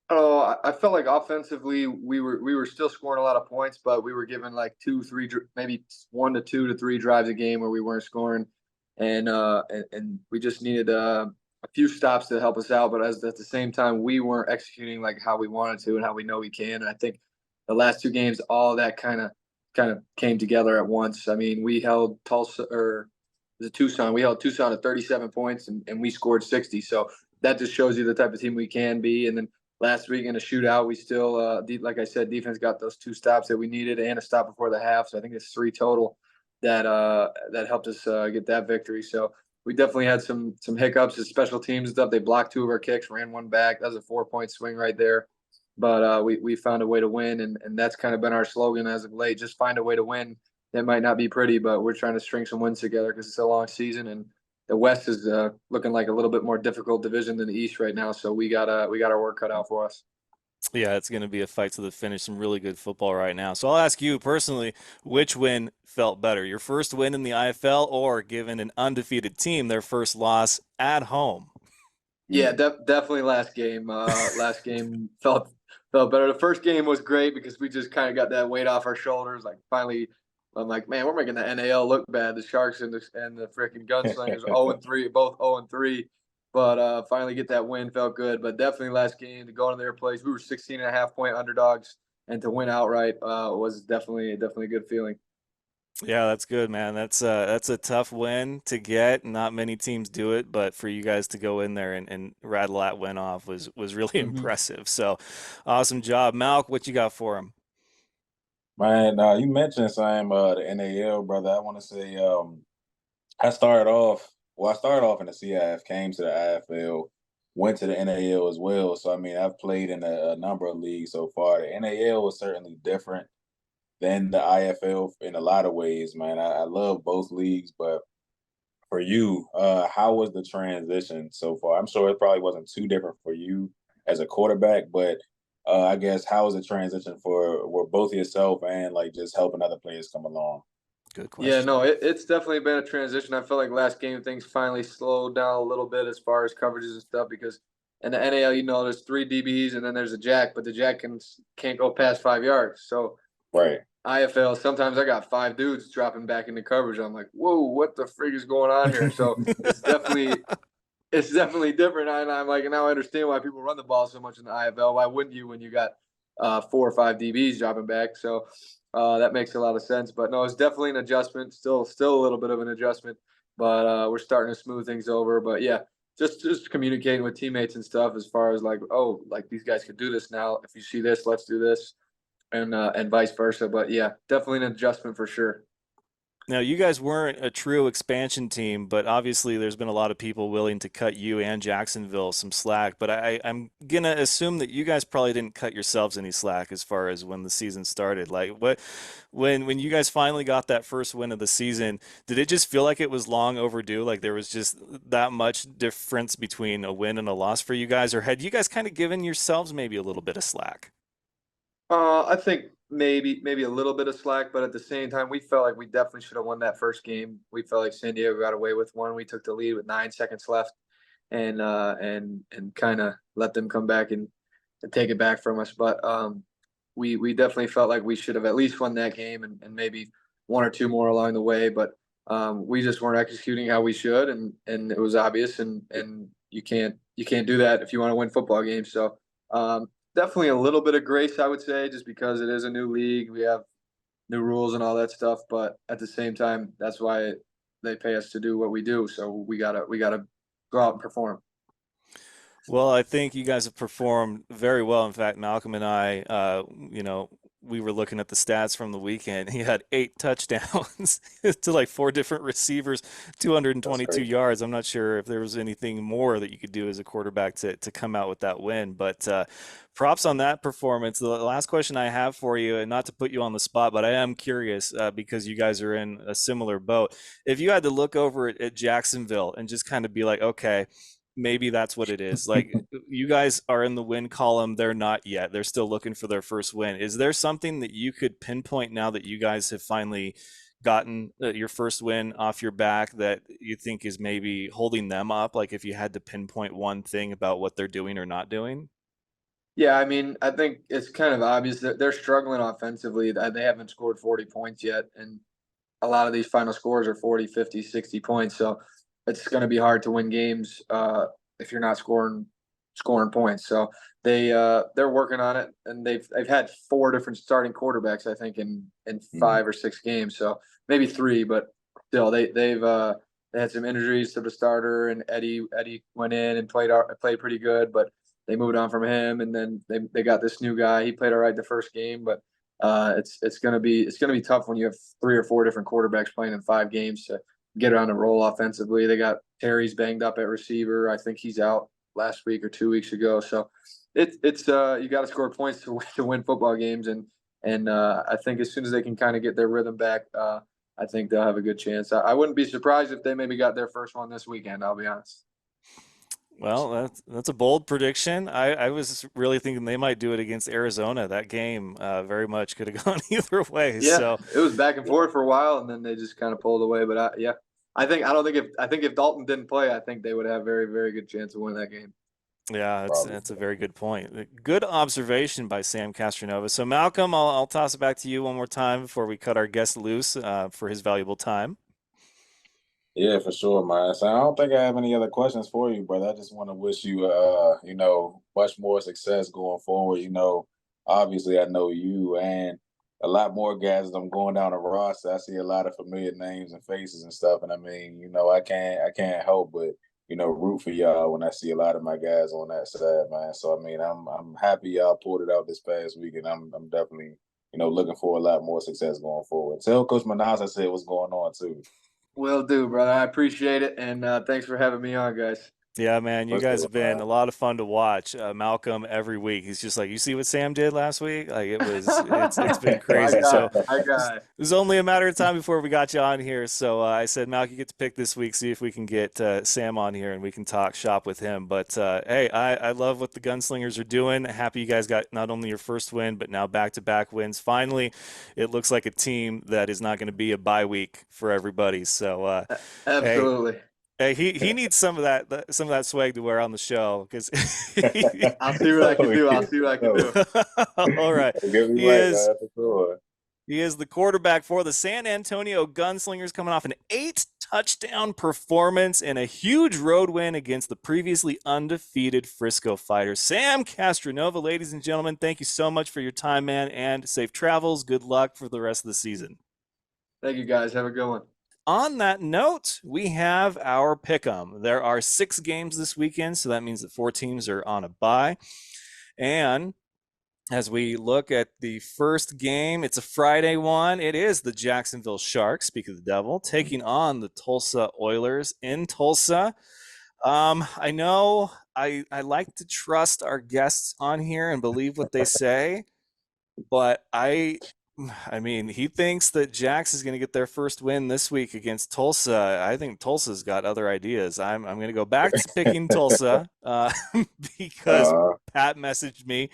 Oh, I felt like offensively we were still scoring a lot of points, but we were given like two, three, maybe 1 to 2 to 3 drives a game where we weren't scoring, and we just needed a few stops to help us out. But at the same time, we weren't executing like how we wanted to and how we know we can. And I think the last 2 games, all that kind of came together at once. I mean, we held Tulsa or the Tucson. We held Tucson at 37 points, and we scored 60. So that just shows you the type of team we can be. And then last week in a shootout, we still, like I said, defense got those 2 stops that we needed and a stop before the half. So I think it's 3 total that helped us get that victory. So we definitely had some hiccups as special teams and stuff. They blocked 2 of our kicks, ran one back. That was a 4-point swing right there. but we found a way to win, and that's kind of been our slogan as of late. Just find a way to win. It might not be pretty, but we're trying to string some wins together because it's a long season, and the West is looking like a little bit more difficult division than the East right now. So we got our work cut out for us. Yeah, it's going to be a fight to the finish. Some really good football right now. So I'll ask you personally, which win felt better? Your first win in the IFL or giving an undefeated team their first loss at home? Yeah, definitely last game. Last game felt better. The first game was great because we just kind of got that weight off our shoulders. Like finally, I'm like, man, we're making the NAL look bad. The Sharks and the freaking Gunslingers 0-3, both 0-3. But finally get that win felt good. But definitely last game to go into their place. We were 16.5 point underdogs, and to win outright was definitely a good feeling. Yeah, that's good, man. That's a tough win to get. Not many teams do it, but for you guys to go in there and rattle that win off was really Mm-hmm. impressive. So, awesome job, Malk. What you got for him? Man, you mentioned Sam, the NAL, brother. I want to say, I started off in the CIF, came to the IFL, went to the NAL as well. So, I mean, I've played in a number of leagues so far. The NAL is certainly different than the IFL in a lot of ways, man. I love both leagues, but for you, how was the transition so far? I'm sure it probably wasn't too different for you as a quarterback, but I guess how was the transition for both yourself and like just helping other players come along? Good Yeah, question. no, it's definitely been a transition. I feel like last game things finally slowed down a little bit as far as coverages and stuff because in the NAL, there's three DBs and then there's a jack, but the jack can't go past 5 yards. So Right. IFL, sometimes I got five dudes dropping back into coverage. I'm like, whoa, what the frig is going on here? So it's definitely different. And I'm like, now I understand why people run the ball so much in the IFL. Why wouldn't you when you got 4 or 5 DBs dropping back? So that makes a lot of sense. But no, it's definitely an adjustment. Still a little bit of an adjustment, but we're starting to smooth things over. But yeah, just communicating with teammates and stuff as far as like, oh, like these guys could do this now. If you see this, let's do this, and vice versa. But yeah, definitely an adjustment for sure. Now, you guys weren't a true expansion team, but obviously there's been a lot of people willing to cut you and Jacksonville some slack. But I'm gonna assume that you guys probably didn't cut yourselves any slack as far as when the season started. Like when you guys finally got that first win of the season, did it just feel like it was long overdue? Like there was just that much difference between a win and a loss for you guys, or had you guys kind of given yourselves maybe a little bit of slack? I think maybe a little bit of slack, but at the same time, we felt like we definitely should have won that first game. We felt like San Diego got away with one. We took the lead with 9 seconds left, and kind of let them come back and take it back from us. But we definitely felt like we should have at least won that game and maybe one or two more along the way. But we just weren't executing how we should, and it was obvious. And you can't do that if you want to win football games. So definitely a little bit of grace, I would say, just because it is a new league. We have new rules and all that stuff, but at the same time, that's why they pay us to do what we do. So we gotta go out and perform. Well, I think you guys have performed very well. In fact, Malcolm and I, we were looking at the stats from the weekend. He had 8 touchdowns to like four different receivers, That's 222 crazy. yards. I'm not sure if there was anything more that you could do as a quarterback to come out with that win, but props on that performance. The last question I have for you, and not to put you on the spot, but I am curious because you guys are in a similar boat. If you had to look over at Jacksonville and just kind of be like, okay, maybe that's what it is. Like you guys are in the win column, they're not yet. They're still looking for their first win. Is there something that you could pinpoint now that you guys have finally gotten your first win off your back that you think is maybe holding them up? Like if you had to pinpoint one thing about what they're doing or not doing? Yeah, I mean, I think it's kind of obvious that they're struggling offensively. They haven't scored 40 points yet, and a lot of these final scores are 40, 50, 60 points. So it's going to be hard to win games if you're not scoring points. So they're working on it, and they've had four different starting quarterbacks, I think, in Mhm. 5 or 6 games. So maybe three, but still they had some injuries to the starter, and Eddie went in and played pretty good, but they moved on from him, and then they got this new guy. He played all right the first game, but it's gonna be tough when you have three or four different quarterbacks playing in 5 games to get around the roll offensively. They got Terry's banged up at receiver. I think he's out last week or 2 weeks ago. So it's you got to score points to win football games, and I think as soon as they can kind of get their rhythm back, I think they'll have a good chance. I wouldn't be surprised if they maybe got their first one this weekend. I'll be honest. Well, that's a bold prediction. I was really thinking they might do it against Arizona. That game very much could have gone either way. Yeah, So it was back and forth for a while, and then they just kind of pulled away. But yeah, I don't think if Dalton didn't play, I think they would have very very good chance of winning that game. yeah, Probably. that's a very good point. Good observation by Sam Castronova. So Malcolm, I'll toss it back to you one more time before we cut our guest loose for his valuable time. Yeah, for sure, man. So I don't think I have any other questions for you, brother. I just want to wish you, much more success going forward. Obviously, I know you and a lot more guys as I'm going down the roster. I see a lot of familiar names and faces and stuff, and I mean, I can't help but root for y'all when I see a lot of my guys on that side, man. So I mean, I'm happy y'all pulled it out this past week, and I'm definitely looking for a lot more success going forward. Tell Coach Manas I said what's going on too. Will do, brother. I appreciate it, and thanks for having me on, guys. Yeah, man, you For guys sure, have been man. a lot of fun to watch. Malcolm every week, he's just like, you see what Sam did last week? Like it's been My crazy. guy, So my it guy. was only a matter of time before we got you on here. So I said, Malcolm, you get to pick this week. See if we can get Sam on here and we can talk shop with him. But hey, I love what the Gunslingers are doing. Happy you guys got not only your first win, but now back-to-back wins. Finally, it looks like a team that is not going to be a bye week for everybody. So hey. Absolutely. Hey, he needs some of that swag to wear on the show because I'll see what I can Oh, do. I'll yeah. see what I can Oh, do. all right. get me He right, is man, for sure. he is the quarterback for the San Antonio Gunslingers, coming off an 8 touchdown performance and a huge road win against the previously undefeated Frisco Fighters. Sam Castronova, ladies and gentlemen, thank you so much for your time, man, and safe travels. Good luck for the rest of the season. Thank you, guys. Have a good one. On that note, we have our pick'em. There are 6 games this weekend, so that means that 4 teams are on a bye. And as we look at the first game, it's a Friday one. It is the Jacksonville Sharks, speak of the devil, taking on the Tulsa Oilers in Tulsa. I know I like to trust our guests on here and believe what they say, but I mean, he thinks that Jax is going to get their first win this week against Tulsa. I think Tulsa's got other ideas. I'm going to go back to picking Tulsa because uh, Pat messaged me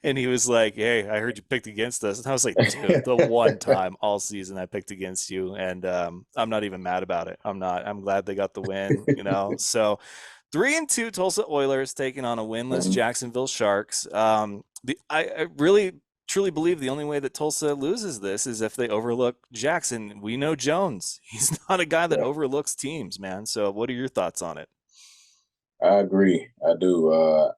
and he was like, "Hey, I heard you picked against us." And I was like, "Dude, the one time all season I picked against you, and I'm not even mad about it. I'm not. I'm glad they got the win. So 3-2 Tulsa Oilers taking on a winless Jacksonville Sharks. I really truly believe the only way that Tulsa loses this is if they overlook Jackson. We know Jones. He's not a guy that yeah, overlooks teams, man. So what are your thoughts on it? I agree. I do.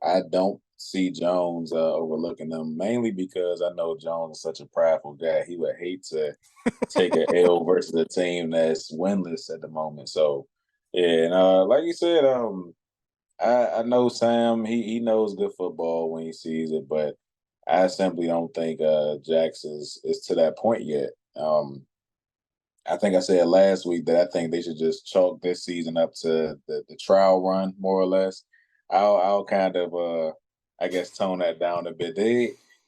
I don't see Jones overlooking them mainly because I know Jones is such a prideful guy. He would hate to take a L versus a team that's winless at the moment. So, yeah, and like you said, I know Sam. He knows good football when he sees it, but I simply don't think Jax is to that point yet. I think I said last week that I think they should just chalk this season up to the trial run, more or less. I'll kind of I guess tone that down a bit.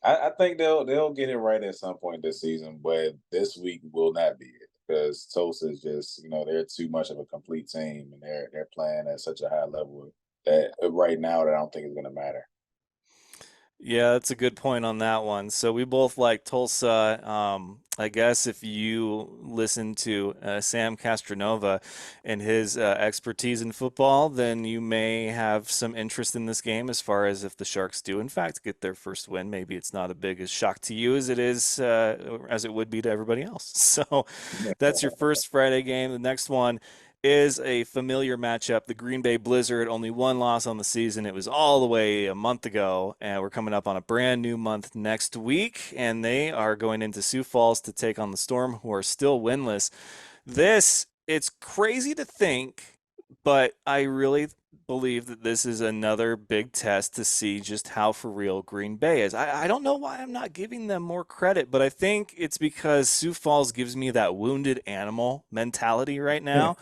I think they'll get it right at some point this season, but this week will not be it because Tulsa is just they're too much of a complete team and they're playing at such a high level that right now that I don't think it's going to matter. Yeah, that's a good point on that one. So we both like Tulsa. I guess if you listen to Sam Castronova and his expertise in football, then you may have some interest in this game as far as if the Sharks do, in fact, get their first win. Maybe it's not a big as shock to you as it is, as it would be to everybody else. So that's your first Friday game. The next one is a familiar matchup. The Green Bay Blizzard, only one loss on the season. It was all the way a month ago, and we're coming up on a brand new month next week, and they are going into Sioux Falls to take on the Storm, who are still winless. It's crazy to think, but I really believe that this is another big test to see just how for real Green Bay is. I don't know why I'm not giving them more credit, but I think it's because Sioux Falls gives me that wounded animal mentality right now.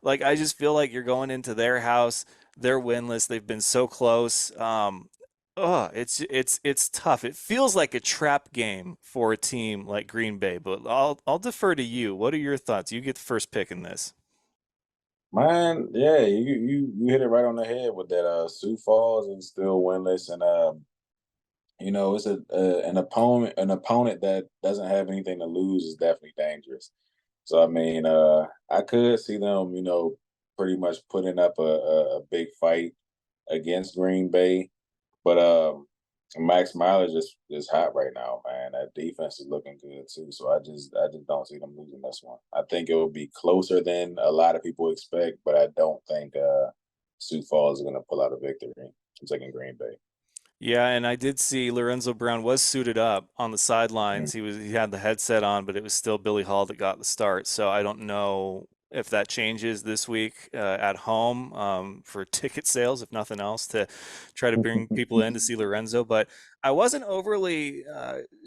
Like I just feel like you're going into their house, they're winless, they've been so close. Oh, it's tough. It feels like a trap game for a team like Green Bay, but I'll defer to you. What are your thoughts? You get the first pick in this. Man, yeah, you hit it right on the head with that. Sioux Falls is still winless, and it's an opponent that doesn't have anything to lose is definitely dangerous. So I mean, I could see them, pretty much putting up a big fight against Green Bay, but Max Mileage is hot right now, man. That defense is looking good too. So I just don't see them losing this one. I think it will be closer than a lot of people expect, but I don't think Sioux Falls is going to pull out a victory. I'm taking Green Bay. Yeah, and I did see Lorenzo Brown was suited up on the Mm. sidelines. He had the headset on, but it was still Billy Hall that got the start. So I don't know if that changes this week at home for ticket sales, if nothing else, to try to bring people in to see Lorenzo. But I wasn't overly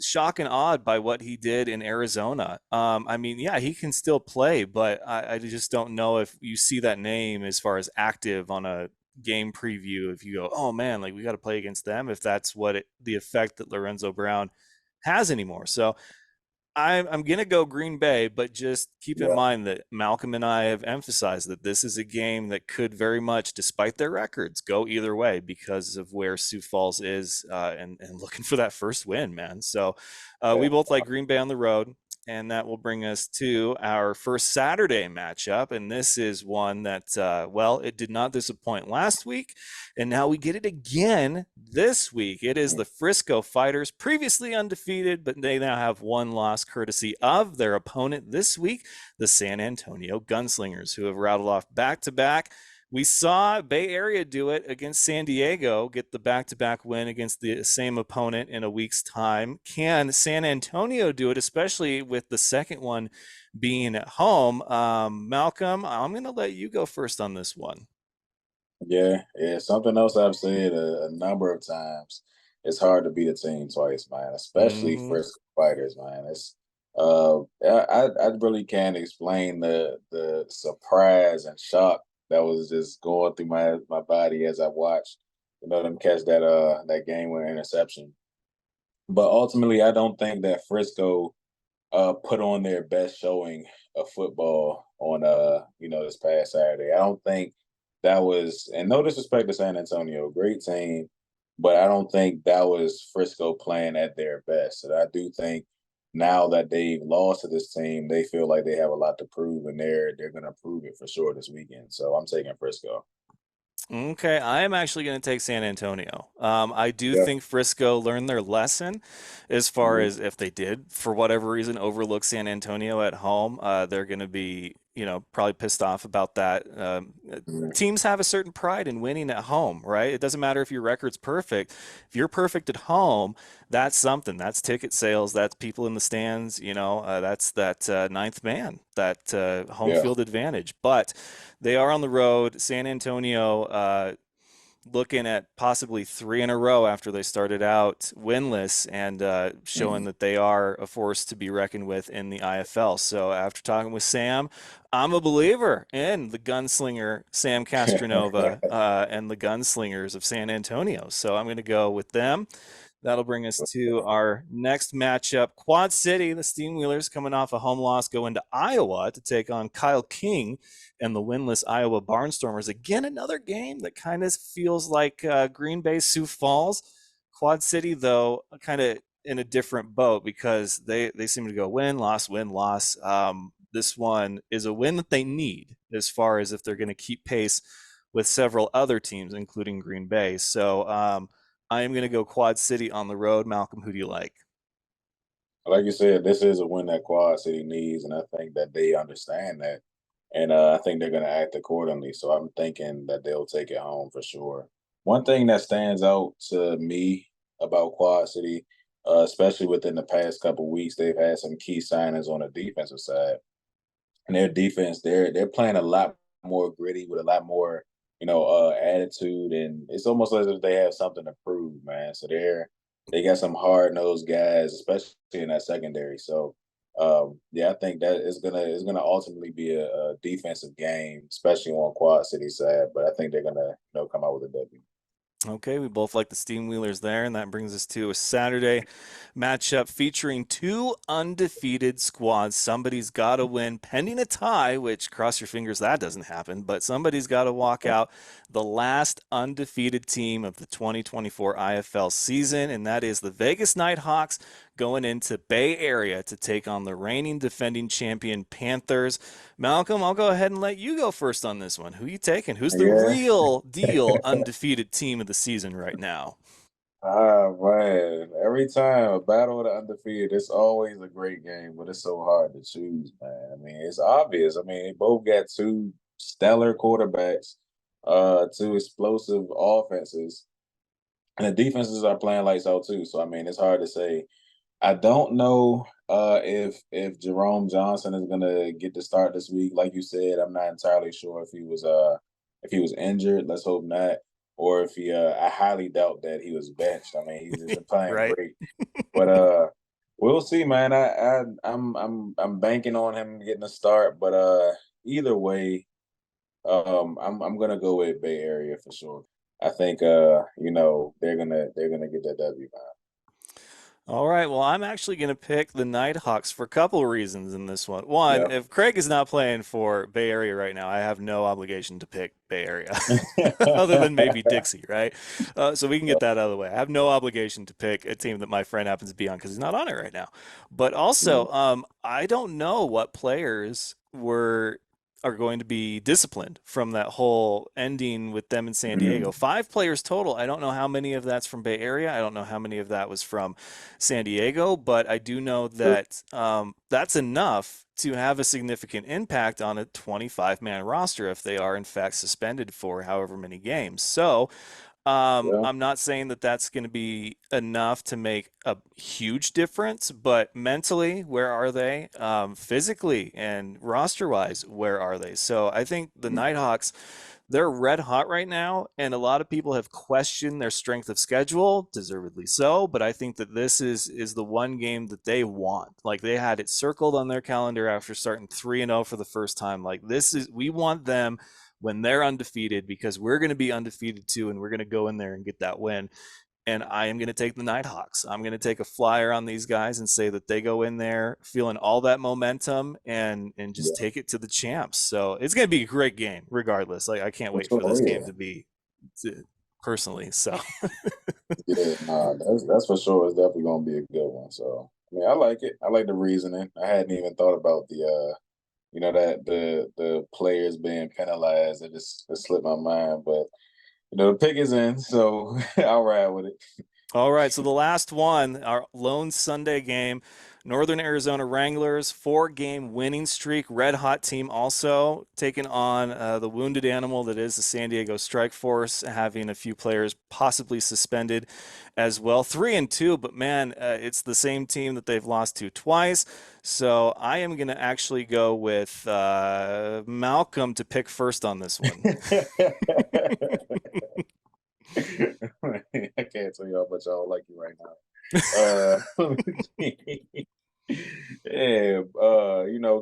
shocked and awed by what he did in Arizona. I mean, yeah, he can still play, but I just don't know if you see that name as far as active on a game preview if you go, oh man, like we got to play against them, if that's the effect that Lorenzo Brown has anymore. So I'm going to go Green Bay, but just keep in Yeah, mind that Malcolm and I have emphasized that this is a game that could very much, despite their records, go either way because of where Sioux Falls is and looking for that first win, man. So we yeah. both like Green Bay on the road. And that will bring us to our first Saturday matchup. And this is one that, well, it did not disappoint last week. And now we get it again this week. It is Mm. the Frisco Fighters, previously undefeated, but they now have one loss courtesy of their opponent this week, the San Antonio Gunslingers, who have rattled off back to back. We saw Bay Area do it against San Diego, get the back to back win against the same opponent in a week's time. Can San Antonio do it, especially with the second one being at home? Malcolm, I'm going to let you go first on this one. Yeah, yeah. Something else I've said a number of times. It's hard to beat a team twice, man. Especially Mm-hmm. Frisco fighters, man. I really can't explain the surprise and shock that was just going through my body as I watched, them catch that game winning interception. But ultimately, I don't think that Frisco put on their best showing of football on this past Saturday. I don't think that was, and no disrespect to San Antonio, great team, but I don't think that was Frisco playing at their best. And I do think now that they've lost to this team, they feel like they have a lot to prove, and they're gonna prove it for sure this weekend. So I'm taking Frisco. Okay, I am actually going to take San Antonio. I do Yeah. think Frisco learned their lesson as far Mhm. as if they did, for whatever reason, overlook San Antonio at home, they're going to be, probably pissed off about that. Mhm. Teams have a certain pride in winning at home, right? It doesn't matter if your record's perfect. If you're perfect at home, that's something. That's ticket sales. That's people in the stands. That's that ninth man, that home Yeah. field advantage. But they are on the road. San Antonio looking at possibly three in a row after they started out winless and showing Mhm. that they are a force to be reckoned with in the IFL. So after talking with Sam, I'm a believer in the gunslinger Sam Castronova and the gunslingers of San Antonio. So I'm going to go with them. That'll bring us to our next matchup. Quad City, the Steamwheelers, coming off a home loss, go into Iowa to take on Kyle King and the winless Iowa Barnstormers. Again, another game that kind of feels like Green Bay Sioux Falls. Quad City, though, kind of in a different boat because they seem to go win, loss, win, loss. This one is a win that they need as far as if they're going to keep pace with several other teams, including Green Bay. So I am going to go Quad City on the road. Malcolm, who do you like? Like you said, this is a win that Quad City needs, and I think that they understand that, and I think they're going to act accordingly. So I'm thinking that they'll take it home for sure. One thing that stands out to me about Quad City, especially within the past couple of weeks, they've had some key signings on the defensive side, and their defense, they're playing a lot more gritty with a lot more, attitude, and it's almost as if they have something to prove, man. So they got some hard nosed guys, especially in that secondary. So yeah, I think that is gonna ultimately be a defensive game, especially on Quad City side. But I think they're gonna come out with a W. Okay, we both like the Steam Wheelers there, and that brings us to a Saturday matchup featuring two undefeated squads. Somebody's got to win, pending a tie, which cross your fingers that doesn't happen, but somebody's got to walk out the last undefeated team of the 2024 IFL season, and that is the Vegas Nighthawks going into Bay Area to take on the reigning defending champion Panthers. Malcolm, I'll go ahead and let you go first on this one. Who you taking? Who's the Yeah. real deal undefeated team of the season right now? Ah, man. Every time a battle of the undefeated, it's always a great game, but it's so hard to choose, man. I mean, it's obvious. I mean, they both got two stellar quarterbacks, two explosive offenses, and the defenses are playing lights out too. So I mean, it's hard to say. I don't know if Jerome Johnson is gonna get the start this week. Like you said, I'm not entirely sure if he was injured. Let's hope not. Or if he I highly doubt that he was benched. I mean, he's just been playing Right. great. But we'll see, man. I'm banking on him getting a start, but either way, I'm gonna go with Bay Area for sure. I think they're gonna get that W, man. All right. Well, I'm actually going to pick the Nighthawks for a couple of reasons in this one. One, Yeah. if Craig is not playing for Bay Area right now, I have no obligation to pick Bay Area, other than maybe Dixie, right? So we can get that out of the way. I have no obligation to pick a team that my friend happens to be on because he's not on it right now. But also, I don't know what players are going to be disciplined from that whole ending with them in San Diego. Mhm. Five players total. I don't know how many of that's from Bay Area. I don't know how many of that was from San Diego, but I do know that that's enough to have a significant impact on a 25-man roster if they are in fact suspended for however many games. So Yeah. I'm not saying that that's going to be enough to make a huge difference, but mentally, where are they? Physically and roster-wise, where are they? So I think the Nighthawks, they're red hot right now, and a lot of people have questioned their strength of schedule, deservedly so. But I think that this is the one game that they want. Like they had it circled on their calendar after starting 3-0 for the first time. Like this is we want them when they're undefeated because we're going to be undefeated too, and we're going to go in there and get that win. And I am going to take the Nighthawks. I'm going to take a flyer on these guys and say that they go in there feeling all that momentum and just Yeah. take it to the champs. So it's going to be a great game, regardless. Like I can't For wait sure. for Oh this game yeah. to be personally. So Yeah, nah, that's for sure. It's definitely gonna be a good one. So I mean, I like it. I like the reasoning. I hadn't even thought about the that the players being penalized. It slipped my mind, but the pick is in, so I'll ride with it. all right, so the last one, our lone Sunday game, Northern Arizona Wranglers, 4-game winning streak, red hot team also taking on the wounded animal that is the San Diego Strike Force, having a few players possibly suspended as well. 3-2, but man, it's the same team that they've lost to twice. So I am going to actually go with Malcolm to pick first on this one. I can't tell you how much I don't like you right now. Yeah,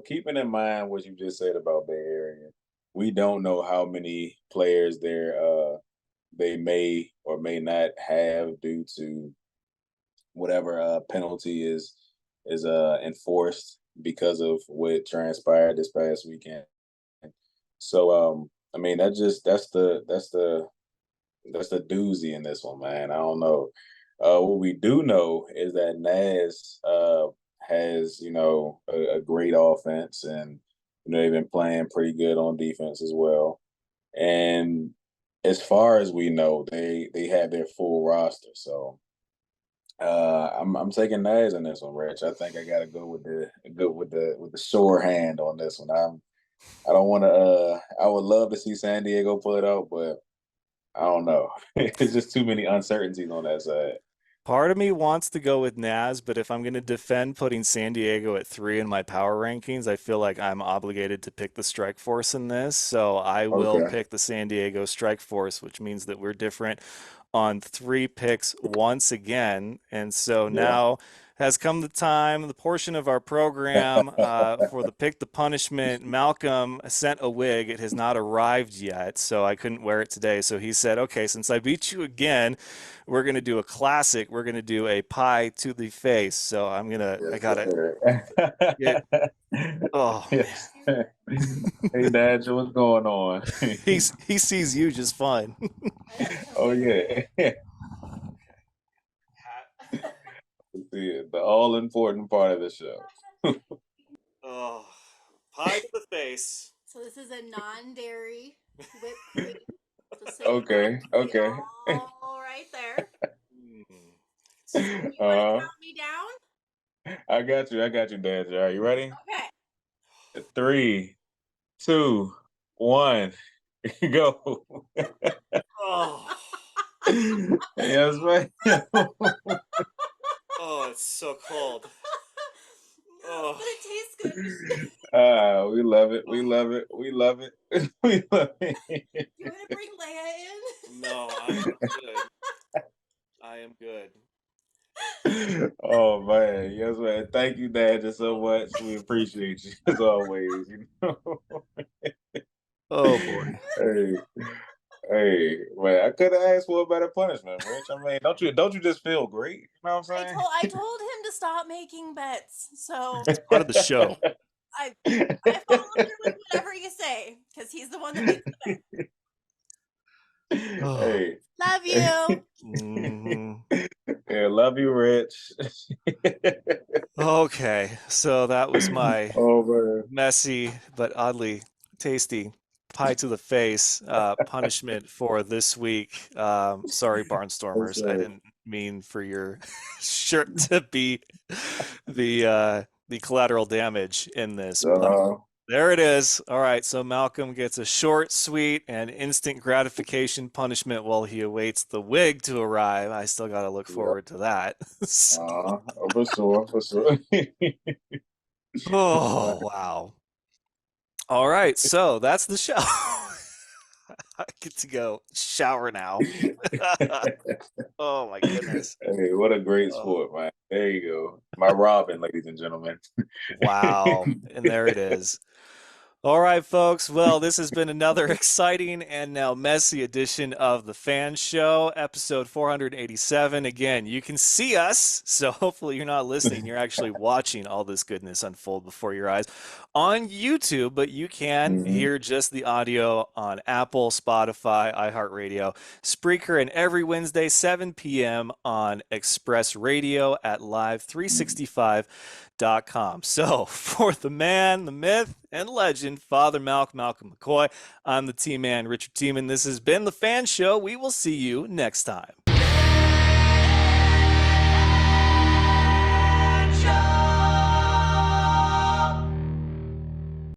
keeping in mind what you just said about Bay Area, we don't know how many players they may or may not have due to whatever penalty is enforced because of what transpired this past weekend. So I mean that's the doozy in this one, man. I don't know. What we do know is that Naz has, a great offense, and they've been playing pretty good on defense as well. And as far as we know, they have their full roster. So I'm taking Naz in this one, Rich. I think I got to go with the sure hand on this one. I don't want to. I would love to see San Diego pull it out, but I don't know. It's just too many uncertainties on that side. Part of me wants to go with Naz, but if I'm going to defend putting San Diego at 3 in my power rankings, I feel like I'm obligated to pick the Strike Force in this. So I will Okay. pick the San Diego Strike Force, which means that we're different on 3 picks once again. And so Yeah. now has come the time, the portion of our program for the Pick the Punishment. Malcolm sent a wig. It has not arrived yet, so I couldn't wear it today. So he said, okay, since I beat you again, we're going to do a classic. We're going to do a pie to the face. So I got to get, oh, Yes. Hey, Dad, what's going on? he sees you just fine. Oh, yeah. The all important part of the show. Oh, pie to the face. So this is a non-dairy whipped cream. Just so Okay, okay. All right there. So you want to count me down? I got you, Dad. Are you ready? Okay. 3, 2, 1, go. Oh. Yes, man. Oh, it's so cold. Oh. But it tastes good. We love it. We love it. We love it. We love it. You want to bring Leia in? No, I'm good. I am good. Oh man, yes, man. Thank you, Dad, just so much. We appreciate you as always. Oh boy. Hey, man. I could have asked for a better punishment, Rich. I mean, don't you just feel great? You know what I'm saying? I told him to stop making bets, so It's part of the show. I follow through with whatever you say because he's the one that makes the bet. Hey. Love you. Mm-hmm. Yeah, love you, Rich. Okay, so that was my messy but oddly tasty pie to the face punishment for this week. Sorry, Barnstormers. I didn't mean for your shirt to be the collateral damage in this. But there it is. All right, so Malcolm gets a short, sweet, and instant gratification punishment while he awaits the wig to arrive. I still got to look forward to that. For sure. Oh, wow. All right, so that's the show. I get to go shower now. Oh, my goodness. Hey, what a great sport, man. There you go. My Robin, ladies and gentlemen. Wow. And there it is. All right, folks. Well, this has been another exciting and now messy edition of the F.A.N. Show, episode 487. Again, you can see us, so hopefully you're not listening. You're actually watching all this goodness unfold before your eyes on YouTube, but you can hear just the audio on Apple, Spotify, iHeartRadio, Spreaker, and every Wednesday, 7 p.m. on Express Radio at Live365.com. So, for the man, the myth, and legend, Father Malcolm McCoy, I'm the T-Man, Richard Tiemann. This has been the F.A.N. Show. We will see you next time.